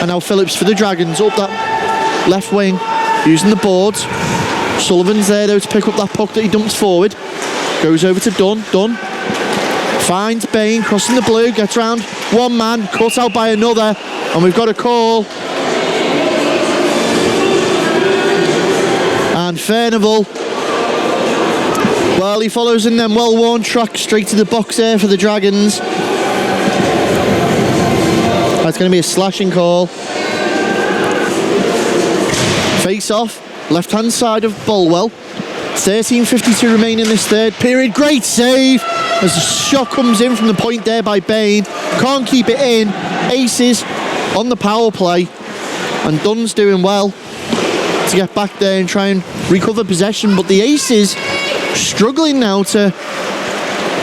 C: And now Phillips for the Dragons up that left wing, using the boards. Sullivan's there though to pick up that puck that he dumps forward. Goes over to Dunn. Dunn finds Bain, crossing the blue, gets round one man, cut out by another, and we've got a call. And Furnival, well, he follows in them well-worn track straight to the box there for the Dragons. That's going to be a slashing call. Face off, left-hand side of Bulwell. 13:52 remain in this third period. Great save as the shot comes in from the point there by Bain. Can't keep it in. Aces on the power play. And Dunn's doing well to get back there and try and recover possession. But the Aces struggling now to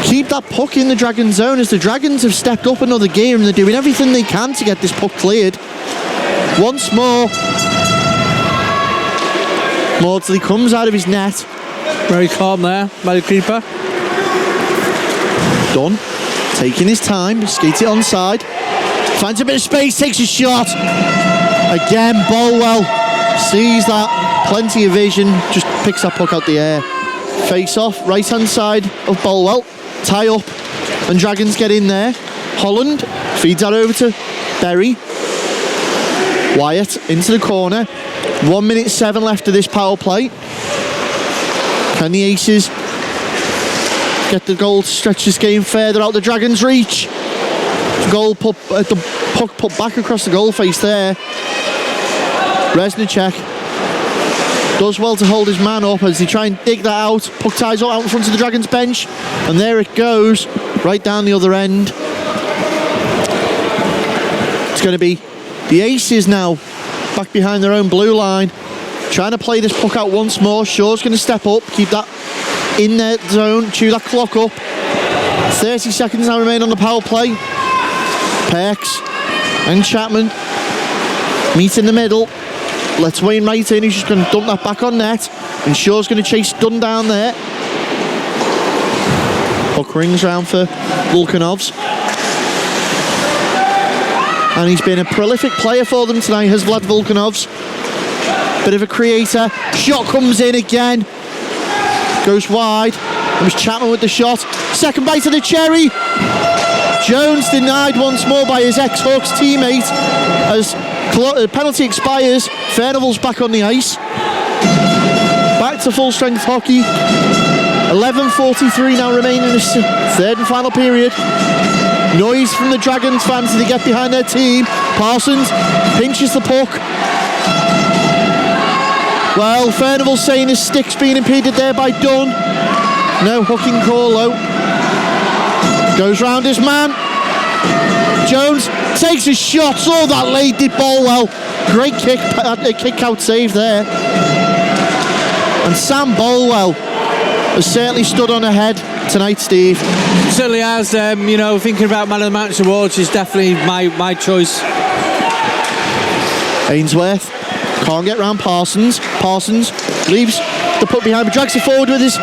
C: keep that puck in the Dragon zone as the Dragons have stepped up another gear and they're doing everything they can to get this puck cleared. Once more, Maudsley comes out of his net.
D: Very calm there by the keeper.
C: Dunn taking his time, skates it onside. Finds a bit of space, takes a shot. Again, Bolwell sees that, plenty of vision, just picks that puck out the air. Face off, right hand side of Bolwell. Tie up, and Dragons get in there. Holland feeds that over to Berry. Wyatt into the corner. 1:07 left of this power play. Can the Aces get the goal to stretch this game further out the Dragons' reach. The puck put back across the goal face there. Reznicek does well to hold his man up as they try and dig that out. Puck ties out in front of the Dragons' bench, and there it goes, right down the other end. It's going to be the Aces now, back behind their own blue line, trying to play this puck out once more. Shaw's going to step up, keep that in their zone, chew that clock up. 30 seconds now remain on the power play. Perks and Chapman meet in the middle. Let's Wainwright in, who's just going to dump that back on net. And Shaw's going to chase Dunn down there. Puck rings round for Volkanovs. And he's been a prolific player for them tonight, has Vlad Volkanovs. Bit of a creator. Shot comes in again. Goes wide. It was Chapman with the shot. Second bite of the cherry. Jones denied once more by his ex-Hawks teammate as penalty expires. Furnival's back on the ice. Back to full strength hockey. 11:43 now remaining in this third and final period. Noise from the Dragons fans as they get behind their team. Parsons pinches the puck. Well, Furnival's saying his stick's being impeded there by Dunn. No hooking call though. Goes round his man. Jones takes a shot. Oh, that laid did ball well. Great kick out save there. And Sam Bolwell has certainly stood on ahead tonight, Steve.
D: Certainly has. Thinking about Man of the Match awards is definitely my choice.
C: Ainsworth can't get round Parsons. Parsons leaves the puck behind, but drags it forward with his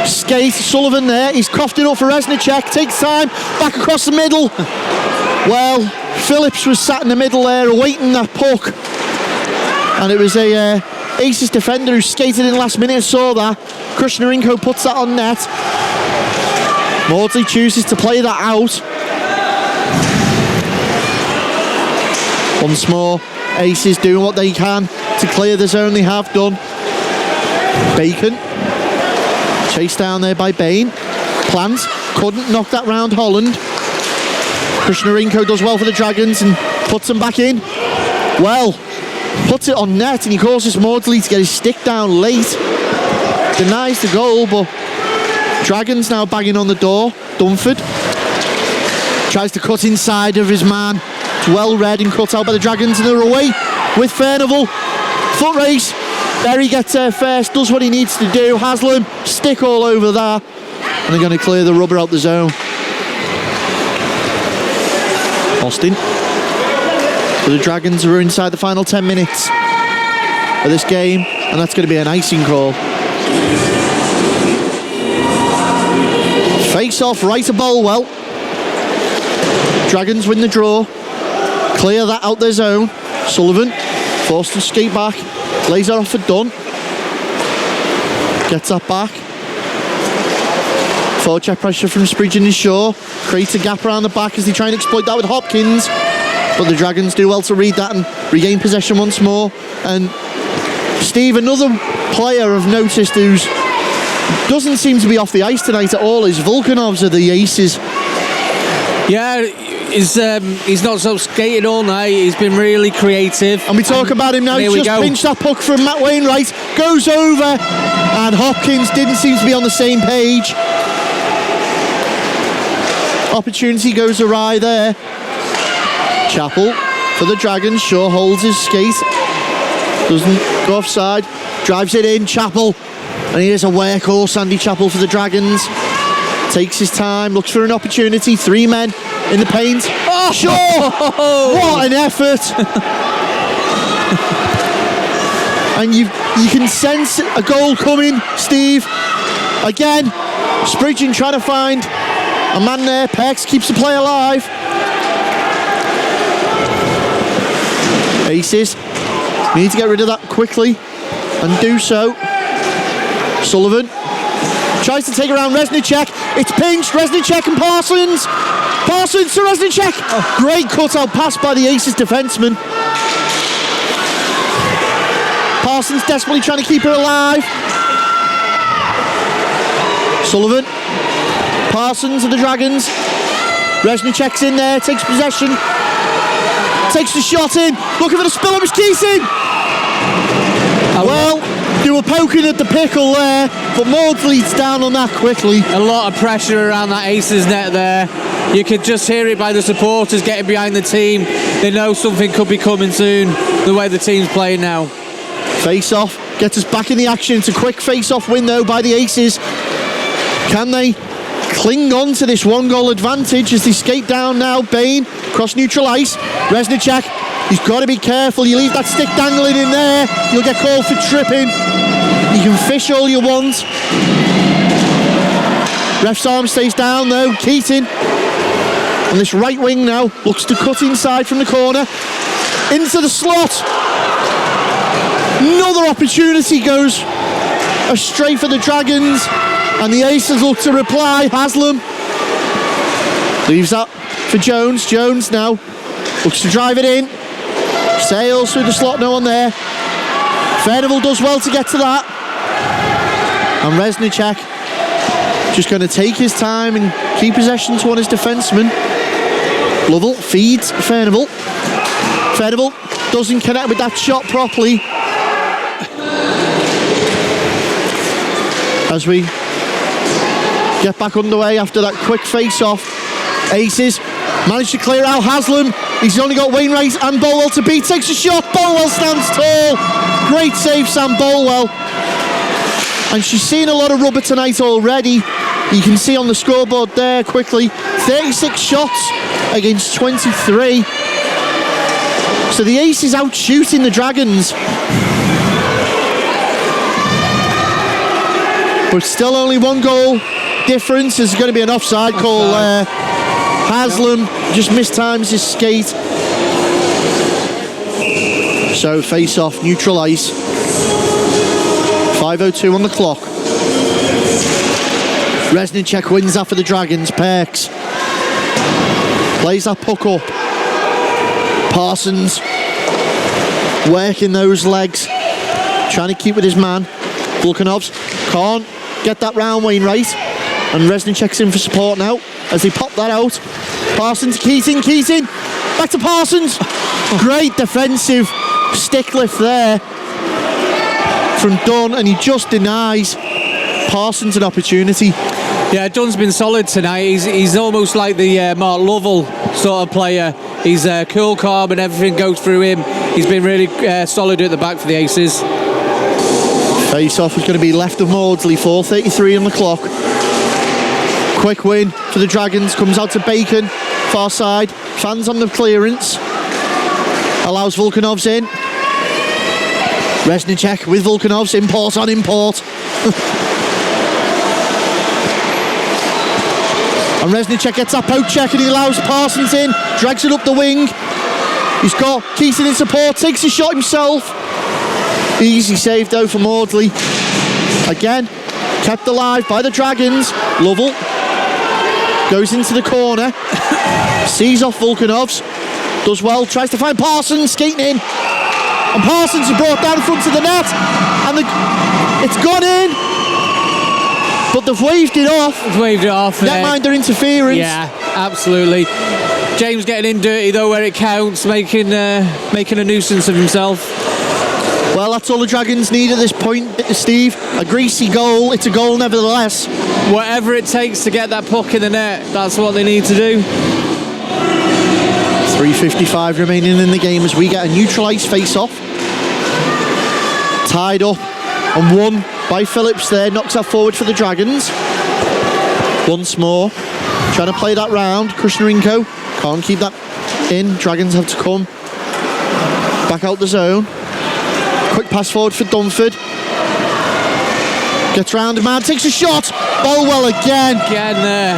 C: skate. Sullivan there. He's crofted up for Reznicek. Takes time. Back across the middle. Well, Phillips was sat in the middle there awaiting that puck. And it was a Aces defender who skated in last minute and saw that. Krishnarenko puts that on net. Maudsley chooses to play that out. Once more, Aces doing what they can to clear the zone. They have done. Bacon. Chased down there by Bain. Plant couldn't knock that round Holland. Krishnarenko does well for the Dragons and puts them back in. Well, puts it on net and he causes Maudsley to get his stick down late. Denies the goal, but Dragons now banging on the door. Dunford tries to cut inside of his man. It's well read and cut out by the Dragons, and they're away with Furnival. Foot race. Berry gets there first, does what he needs to do. Haslam, stick all over that. And they're going to clear the rubber out the zone. Austin. So the Dragons are inside the final 10 minutes of this game, and that's going to be an icing call. Face off right to Bolwell. Dragons win the draw. Clear that out their zone. Sullivan forced to skate back. Lays that off for Dunn. Gets that back. Forward check pressure from Spridgen and Shaw. Creates a gap around the back as they try and exploit that with Hopkins. But the Dragons do well to read that and regain possession once more. And Steve, another player I've noticed who's doesn't seem to be off the ice tonight at all is Volkanovs of the Aces.
D: Yeah, he's not so skated all night. He's been really creative.
C: And we talk about him now. He's just pinched that puck from Matt Wainwright. Goes over. And Hopkins didn't seem to be on the same page. Opportunity goes awry there. Chappell for the Dragons. Shaw holds his skate. Doesn't go offside. Drives it in. Chappell. And here's a workhorse, Andy Chappell for the Dragons. Takes his time. Looks for an opportunity. 3 men in the paint. Oh, Shaw! What an effort! And you can sense a goal coming, Steve. Again, Spridgen trying to find a man there. Pex keeps the play alive. Aces need to get rid of that quickly and do so. Sullivan tries to take around Reznicek. It's pinched. Reznicek and Parsons. Parsons to Reznicek. Oh, great cut-out pass by the Aces defenseman. Parsons desperately trying to keep her alive. Sullivan Parsons of the Dragons. Resnicek's in there, takes possession. Takes the shot in. Looking for the spill up, it's Keating. Well, they were poking at the pickle there, but Maudsley's down on that quickly.
D: A lot of pressure around that Aces net there. You could just hear it by the supporters getting behind the team. They know something could be coming soon, the way the team's playing now.
C: Face-off gets us back in the action. It's a quick face-off win, though, by the Aces. Can they cling on to this 1-goal advantage as they skate down now? Bain, cross neutral ice. Resnicek, he's got to be careful. You leave that stick dangling in there, you'll get called for tripping. You can fish all you want. Ref's arm stays down, though. Keating on this right wing now looks to cut inside from the corner into the slot. Another opportunity goes astray for the Dragons, and the Aces look to reply. Haslam leaves that for Jones. Jones now looks to drive it in. Sails through the slot, no one there. Furnival does well to get to that. And Resnicek just going to take his time and keep possession to one of his defensemen. Lovell feeds Furnival. Furnival doesn't connect with that shot properly. As we get back underway after that quick face-off, Aces managed to clear out Haslam. He's only got Wainwright and Bolwell to beat. Takes a shot. Bolwell stands tall. Great save, Sam Bolwell. And she's seen a lot of rubber tonight already. You can see on the scoreboard there quickly, 36 shots against 23. So the Aces out shooting the Dragons. But still only 1 goal difference. There's going to be an offside call there. Haslam just mistimes his skate. So face off, neutral ice. 5:02 on the clock. Resnicek wins that for the Dragons. Perks plays that puck up. Parsons working those legs, trying to keep with his man. Volkanovs can't get that round Wainwright, and Resnicek's in for support now as they pop that out. Parsons, Keating, back to Parsons. Great defensive stick lift there from Dunn, and he just denies Parsons an opportunity.
D: Yeah, Dunn's been solid tonight. He's almost like the Mark Lovell sort of player. He's cool, calm, and everything goes through him. He's been really solid at the back for the Aces.
C: Face-off is going to be left of Maudsley. 4:33 on the clock. Quick win for the Dragons. Comes out to Bacon, far side. Fans on the clearance. Allows Volkanovs in. Resnicek with Volkanovs. Import on import. And Resnicek gets that poke check and he allows Parsons in. Drags it up the wing. He's got Keating in support. Takes a shot himself. Easy save though for Maudsley. Again, kept alive by the Dragons. Lovell goes into the corner. Sees off Volkanovs. Does well. Tries to find Parsons. Skating in. And Parsons is brought down in front of the net. And it's gone in. But they've waved it off. Netminder interference.
D: Yeah, absolutely. James getting in dirty though where it counts, making a nuisance of himself.
C: Well, that's all the Dragons need at this point, Steve. A greasy goal. It's a goal nevertheless.
D: Whatever it takes to get that puck in the net, that's what they need to do.
C: 3:55 remaining in the game as we get a neutral ice face-off. Tied up and won by Phillips there. Knocks that forward for the Dragons. Once more. Trying to play that round. Krishnarenko can't keep that in. Dragons have to come back out the zone. Quick pass forward for Dunford. Gets round a man, takes a shot. Bolwell again.
D: Again there.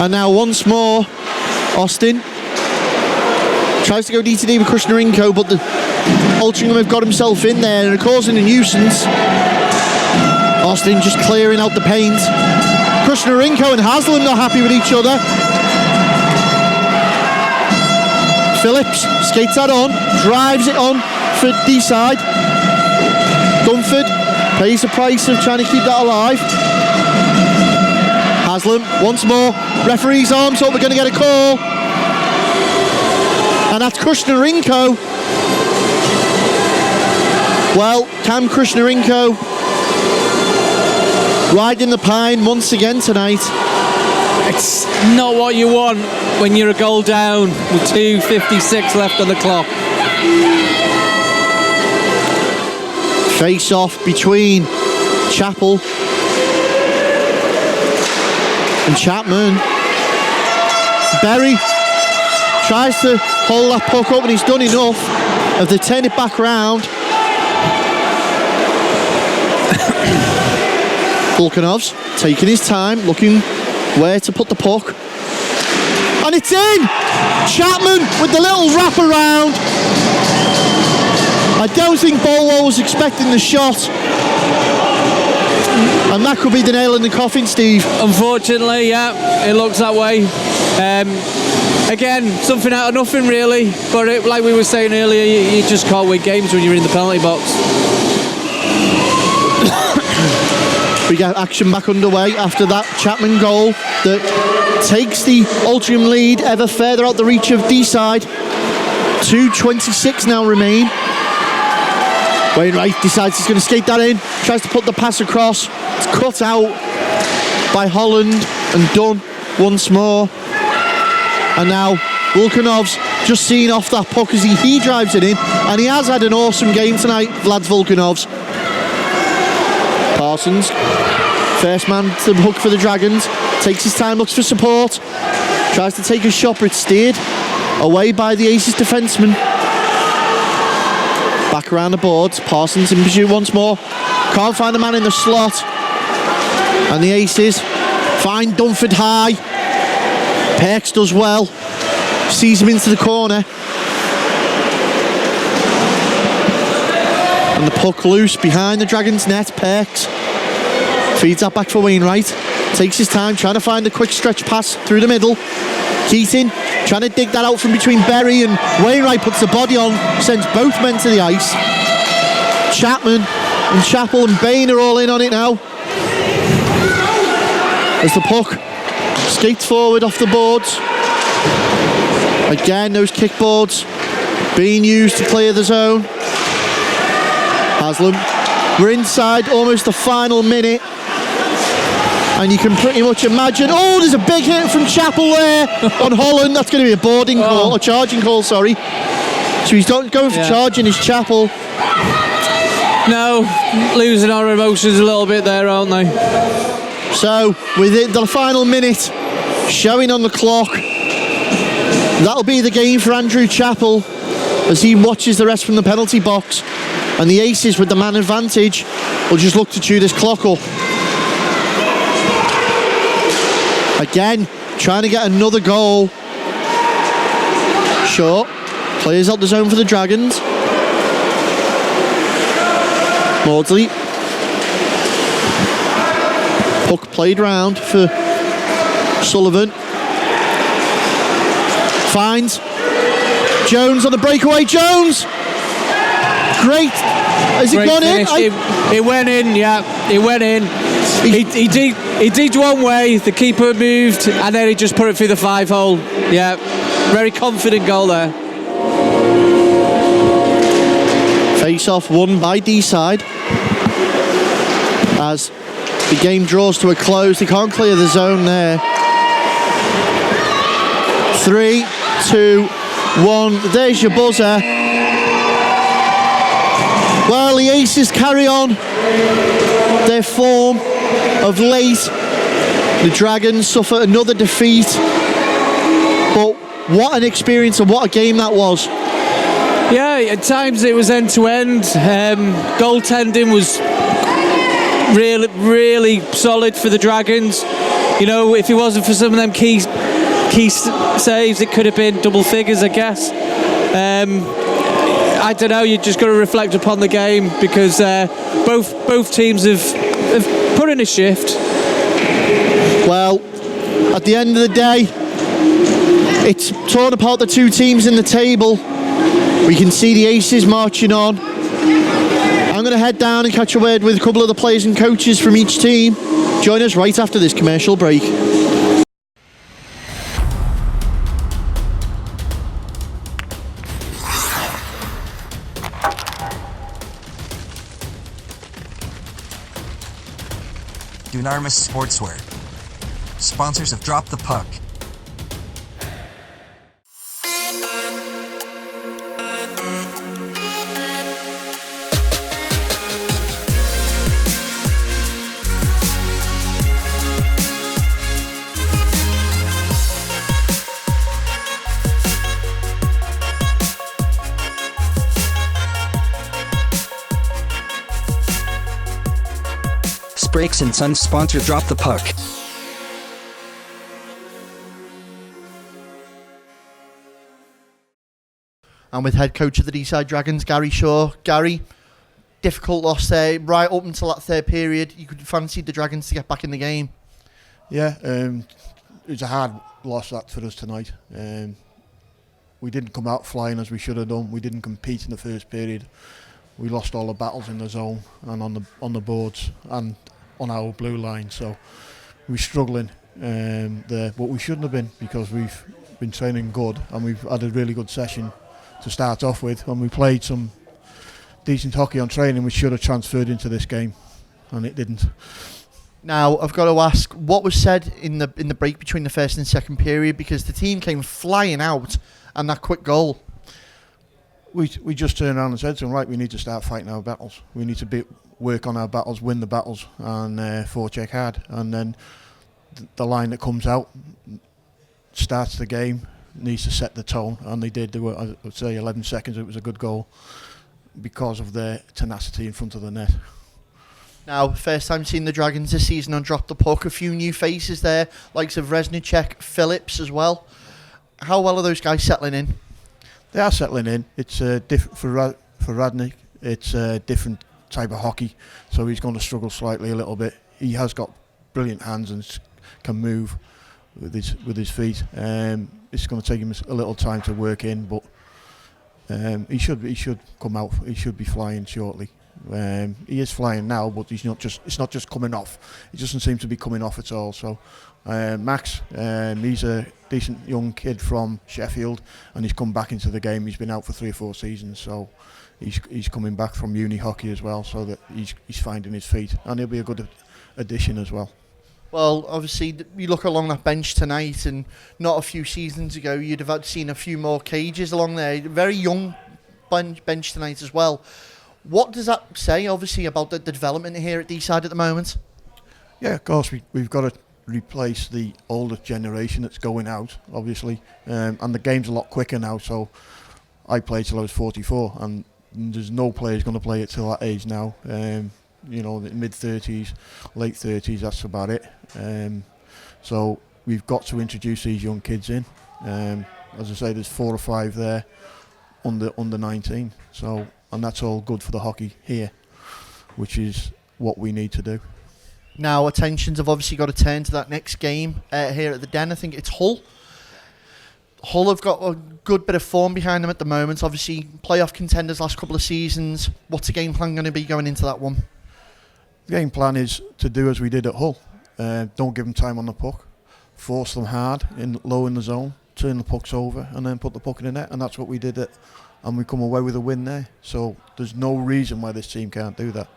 C: And now once more, Austin tries to go D2D with Krishnarenko, but the Altrincham have got himself in there and are causing a nuisance. Austin just clearing out the paint. Krishnarenko and Haslam not happy with each other. Phillips skates that on, drives it on for Deeside. Dunford Pays the price of trying to keep that alive. Haslam, once more. Referee's arms up, we're going to get a call. And that's Krishnarenko. Well, Cam Krishnarenko riding the pine once again tonight.
D: It's not what you want when you're a goal down with 2:56 left on the clock.
C: Face off between Chappell and Chapman. Berry tries to hold that puck up and he's done enough of the turn it back round. Volkanov's taking his time, looking where to put the puck. And it's in! Chapman with the little wrap around. I don't think Bolwell was expecting the shot. And that could be the nail in the coffin, Steve.
D: Unfortunately, yeah, it looks that way. Again, something out of nothing really, but like we were saying earlier, you just can't win games when you're in the penalty box.
C: We get action back underway after that Chapman goal that takes the Altrincham lead ever further out the reach of Deeside. 2:26 now remain. Wainwright decides he's going to skate that in, tries to put the pass across. It's cut out by Holland and done once more. And now Volkanov's just seeing off that puck as he drives it in, and he has had an awesome game tonight, Vlad Volkanov's. Parsons, first man to the hook for the Dragons, takes his time, looks for support, tries to take a shot, but it's steered away by the Aces defenseman. Back around the boards, Parsons in pursuit once more, can't find the man in the slot, and the Aces find Dunford high. Perks does well, sees him into the corner, and the puck loose behind the Dragons' net. Perks feeds that back for Wainwright, takes his time trying to find the quick stretch pass through the middle. Keating trying to dig that out from between Berry, and Wainwright puts the body on, sends both men to the ice. Chapman and Chappell and Bain are all in on it now as the puck skates forward off the boards. Again, those kickboards being used to clear the zone. Haslam, we're inside almost the final minute, and you can pretty much imagine, oh, there's a big hit from Chappell there on Holland. That's going to be a boarding call, a charging call, sorry. So he's going for charging his Chappell.
D: No, losing our emotions a little bit there, aren't they?
C: So, with the final minute showing on the clock, that'll be the game for Andrew Chappell as he watches the rest from the penalty box, and the Aces with the man advantage will just look to chew this clock up. Again, trying to get another goal. Short clears out the zone for the Dragons. Maudsley. Puck played round for Sullivan. Finds Jones on the breakaway. Jones! Great. Has it gone in?
D: It went in, yeah. It went in. He did one way, the keeper moved, and then he just put it through the 5-hole. Yeah. Very confident goal there.
C: Face-off won by Deeside. As the game draws to a close, they can't clear the zone there. 3, 2, 1. There's your buzzer. Well, the Aces carry on their form of late. The Dragons suffer another defeat. But what an experience and what a game that was.
D: Yeah, at times it was end-to-end. Goaltending was really, really solid for the Dragons. You know, if it wasn't for some of them key saves, it could have been double figures, I guess. I don't know, you just got to reflect upon the game, because both teams have put in a shift.
C: Well, at the end of the day, it's torn apart the two teams in the table. We can see the Aces marching on. I'm going to head down and catch a word with a couple of the players and coaches from each team. Join us right after this commercial break.
A: Dunarmus Sportswear. Sponsors of Drop the Puck.
E: Brakes and Sons sponsor Drop the Puck.
C: I'm with head coach of the Deeside Dragons, Gary Shaw. Gary, difficult loss there, right up until that third period. You could fancy the Dragons to get back in the game.
F: Yeah, it was a hard loss that for us tonight. We didn't come out flying as we should have done. We didn't compete in the first period. We lost all the battles in the zone and on the boards and on our blue line, so we're struggling there, but we shouldn't have been, because we've been training good and we've had a really good session to start off with, and we played some decent hockey on training which should have transferred into this game, and it didn't.
C: Now I've got to ask, what was said in the break between the first and second period, because the team came flying out and that quick goal.
F: We just turned around and said to them, right, we need to start fighting our battles. We need to work on our battles, win the battles, and forecheck hard. And then the line that comes out starts the game, needs to set the tone, and they did. They were, I would say, 11 seconds. It was a good goal because of their tenacity in front of the net.
C: Now, first time seeing the Dragons this season on Drop the Puck. A few new faces there, likes of Resnicek, Phillips as well. How well are those guys settling in?
F: They are settling in. It's different for Radnik. It's a different type of hockey, so he's going to struggle slightly a little bit. He has got brilliant hands and can move with his feet. It's going to take him a little time to work in, but he should come out. He should be flying shortly. He is flying now, but it's not just coming off. It doesn't seem to be coming off at all. So Max, he's a decent young kid from Sheffield, and he's come back into the game. He's been out for 3 or 4 seasons, so he's coming back from uni hockey as well, so that he's finding his feet, and he'll be a good addition as well.
C: Well, obviously, you look along that bench tonight, and not a few seasons ago, you'd have seen a few more cages along there. Very young bench tonight as well. What does that say, obviously, about the development here at Deeside at the moment?
F: Yeah, of course, we've got to replace the older generation that's going out, obviously, and the game's a lot quicker now. So I played till I was 44, and there's no players going to play it till that age now. Mid-30s, late 30s, that's about it. So we've got to introduce these young kids in. As I say, there's 4 or 5 there under 19. So, and that's all good for the hockey here, which is what we need to do.
C: Now, attentions have obviously got to turn to that next game here at the Den. I think it's Hull. Hull have got a good bit of form behind them at the moment. Obviously, playoff contenders last couple of seasons. What's the game plan going to be going into that one?
F: The game plan is to do as we did at Hull. Don't give them time on the puck. Force them hard, low in the zone, turn the pucks over, and then put the puck in the net. And that's what we did, and we come away with a win there. So there's no reason why this team can't do that.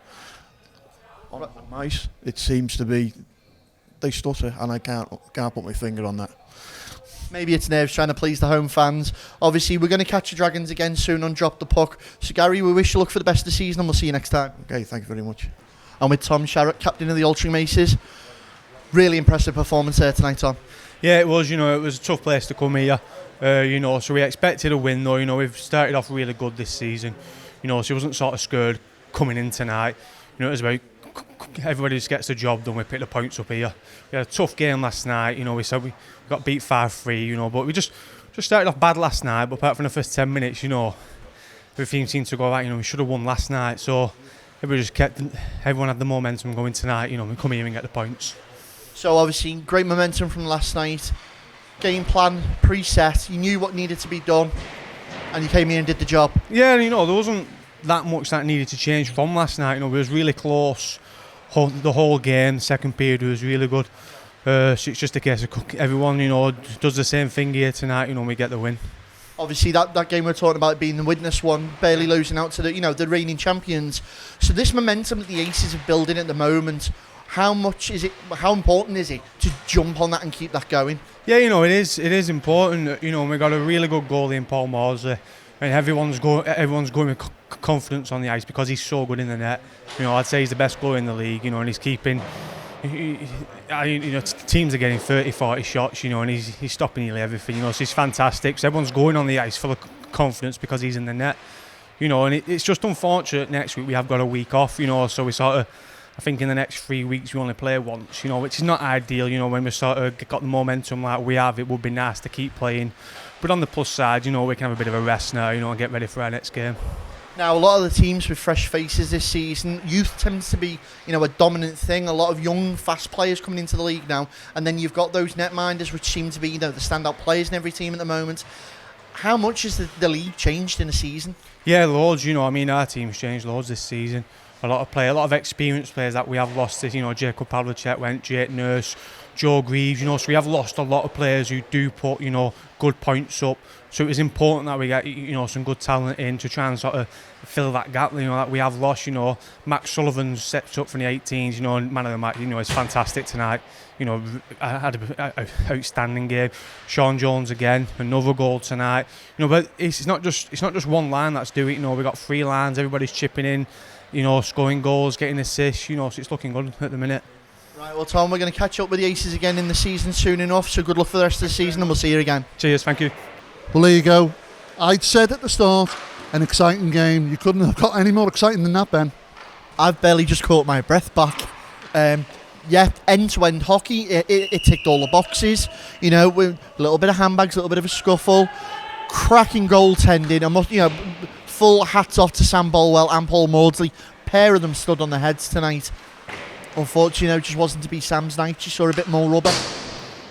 F: On ice, it seems to be they stutter, and I can't put my finger on that.
C: Maybe it's nerves trying to please the home fans. Obviously, we're going to catch the Dragons again soon on Drop the Puck. So, Gary, we wish you luck for the best of the season, and we'll see you next time.
F: Okay, thank you very much.
C: And with Tom Sharrett, captain of the Altrincham Aces. Really impressive performance there tonight, Tom.
G: Yeah, it was. It was a tough place to come here. So we expected a win, though. We've started off really good this season. So he wasn't sort of scared coming in tonight. It was about everybody just gets the job done. We pick the points up here. We had a tough game last night. We said we got beat 5-3. But we just started off bad last night. But apart from the first 10 minutes, everything seemed to go right. We should have won last night. So everyone had the momentum going tonight. We come here and get the points.
C: So obviously, great momentum from last night. Game plan preset. You knew what needed to be done, and you came here and did the job.
G: Yeah, there that much that needed to change from last night. You know, we was really close the whole game. The second period was really good. So it's just a case of everyone, you know, does the same thing here tonight. You know, we get the win.
C: Obviously, that game we're talking about being the witness one, barely losing out to the reigning champions. So this momentum that the Aces are building at the moment, how important is it to jump on that and keep that going?
G: Yeah, you know, it is important. You know, we got a really good goalie in Paul Maudsley, and everyone's going with confidence on the ice because he's so good in the net. You know, I'd say he's the best goalie in the league. You know, and he's keeping. Teams are getting 30, 40 shots, you know, and he's stopping nearly everything, you know, so he's fantastic. So everyone's going on the ice full of confidence because he's in the net, you know, and it's just unfortunate next week we have got a week off, you know, so we sort of, I think in the next 3 weeks we only play once, you know, which is not ideal, you know, when we sort of got the momentum like we have, it would be nice to keep playing. But on the plus side, you know, we can have a bit of a rest now, you know, and get ready for our next game.
C: Now, a lot of the teams with fresh faces this season, youth tends to be, you know, a dominant thing. A lot of young, fast players coming into the league now, and then you've got those netminders, which seem to be, you know, the standout players in every team at the moment. How much has the league changed in a season?
G: Yeah, loads. You know, I mean, our team's changed loads this season. A lot of experienced players that we have lost. You know, Jacob Pavlicek went, Jake Nurse, Joe Greaves. You know, so we have lost a lot of players who do put, you know, good points up. So it was important that we get, you know, some good talent in to try and sort of fill that gap, you know, that we have lost. You know, Max Sullivan's stepped up from the 18s, you know, and man of the match, you know, is fantastic tonight. You know, I had an outstanding game. Sean Jones again, another goal tonight. You know, but it's not just one line that's doing it. You know, we got 3 lines, everybody's chipping in, you know, scoring goals, getting assists. You know, so it's looking good at the minute.
C: Right, well, Tom, we're going to catch up with the Aces again in the season soon enough. So good luck for the rest of the season, and we'll see you again.
G: Cheers, thank you.
B: Well, there you go. I'd said at the start, an exciting game. You couldn't have got any more exciting than that, Ben.
C: I've barely just caught my breath back. Yeah, end-to-end hockey, it ticked all the boxes. You know, with a little bit of handbags, a little bit of a scuffle, cracking goaltending. You know, full hats off to Sam Bolwell and Paul Maudsley. Pair of them stood on their heads tonight. Unfortunately, you know, it just wasn't to be Sam's night. You saw a bit more rubber.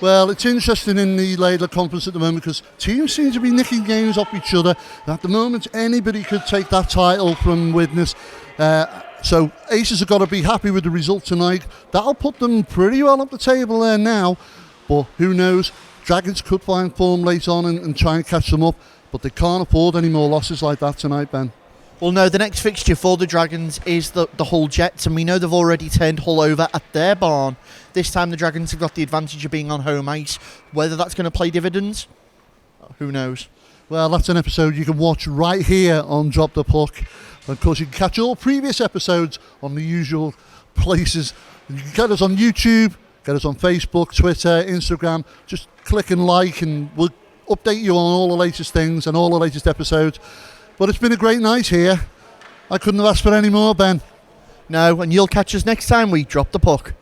B: Well, it's interesting in the Laidlaw Conference at the moment because teams seem to be nicking games off each other. At the moment, anybody could take that title from Widnes. So Aces have got to be happy with the result tonight. That'll put them pretty well up the table there now. But who knows? Dragons could find form late on and try and catch them up. But they can't afford any more losses like that tonight, Ben.
C: Well, no, the next fixture for the Dragons is the Hull Jets, and we know they've already turned Hull over at their barn. This time the Dragons have got the advantage of being on home ice. Whether that's going to play dividends, who knows?
B: Well, that's an episode you can watch right here on Drop the Puck. And of course, you can catch all previous episodes on the usual places. You can get us on YouTube, get us on Facebook, Twitter, Instagram. Just click and like, and we'll update you on all the latest things and all the latest episodes. But it's been a great night here. I couldn't have asked for any more, Ben.
C: No, and you'll catch us next time we Drop the Puck.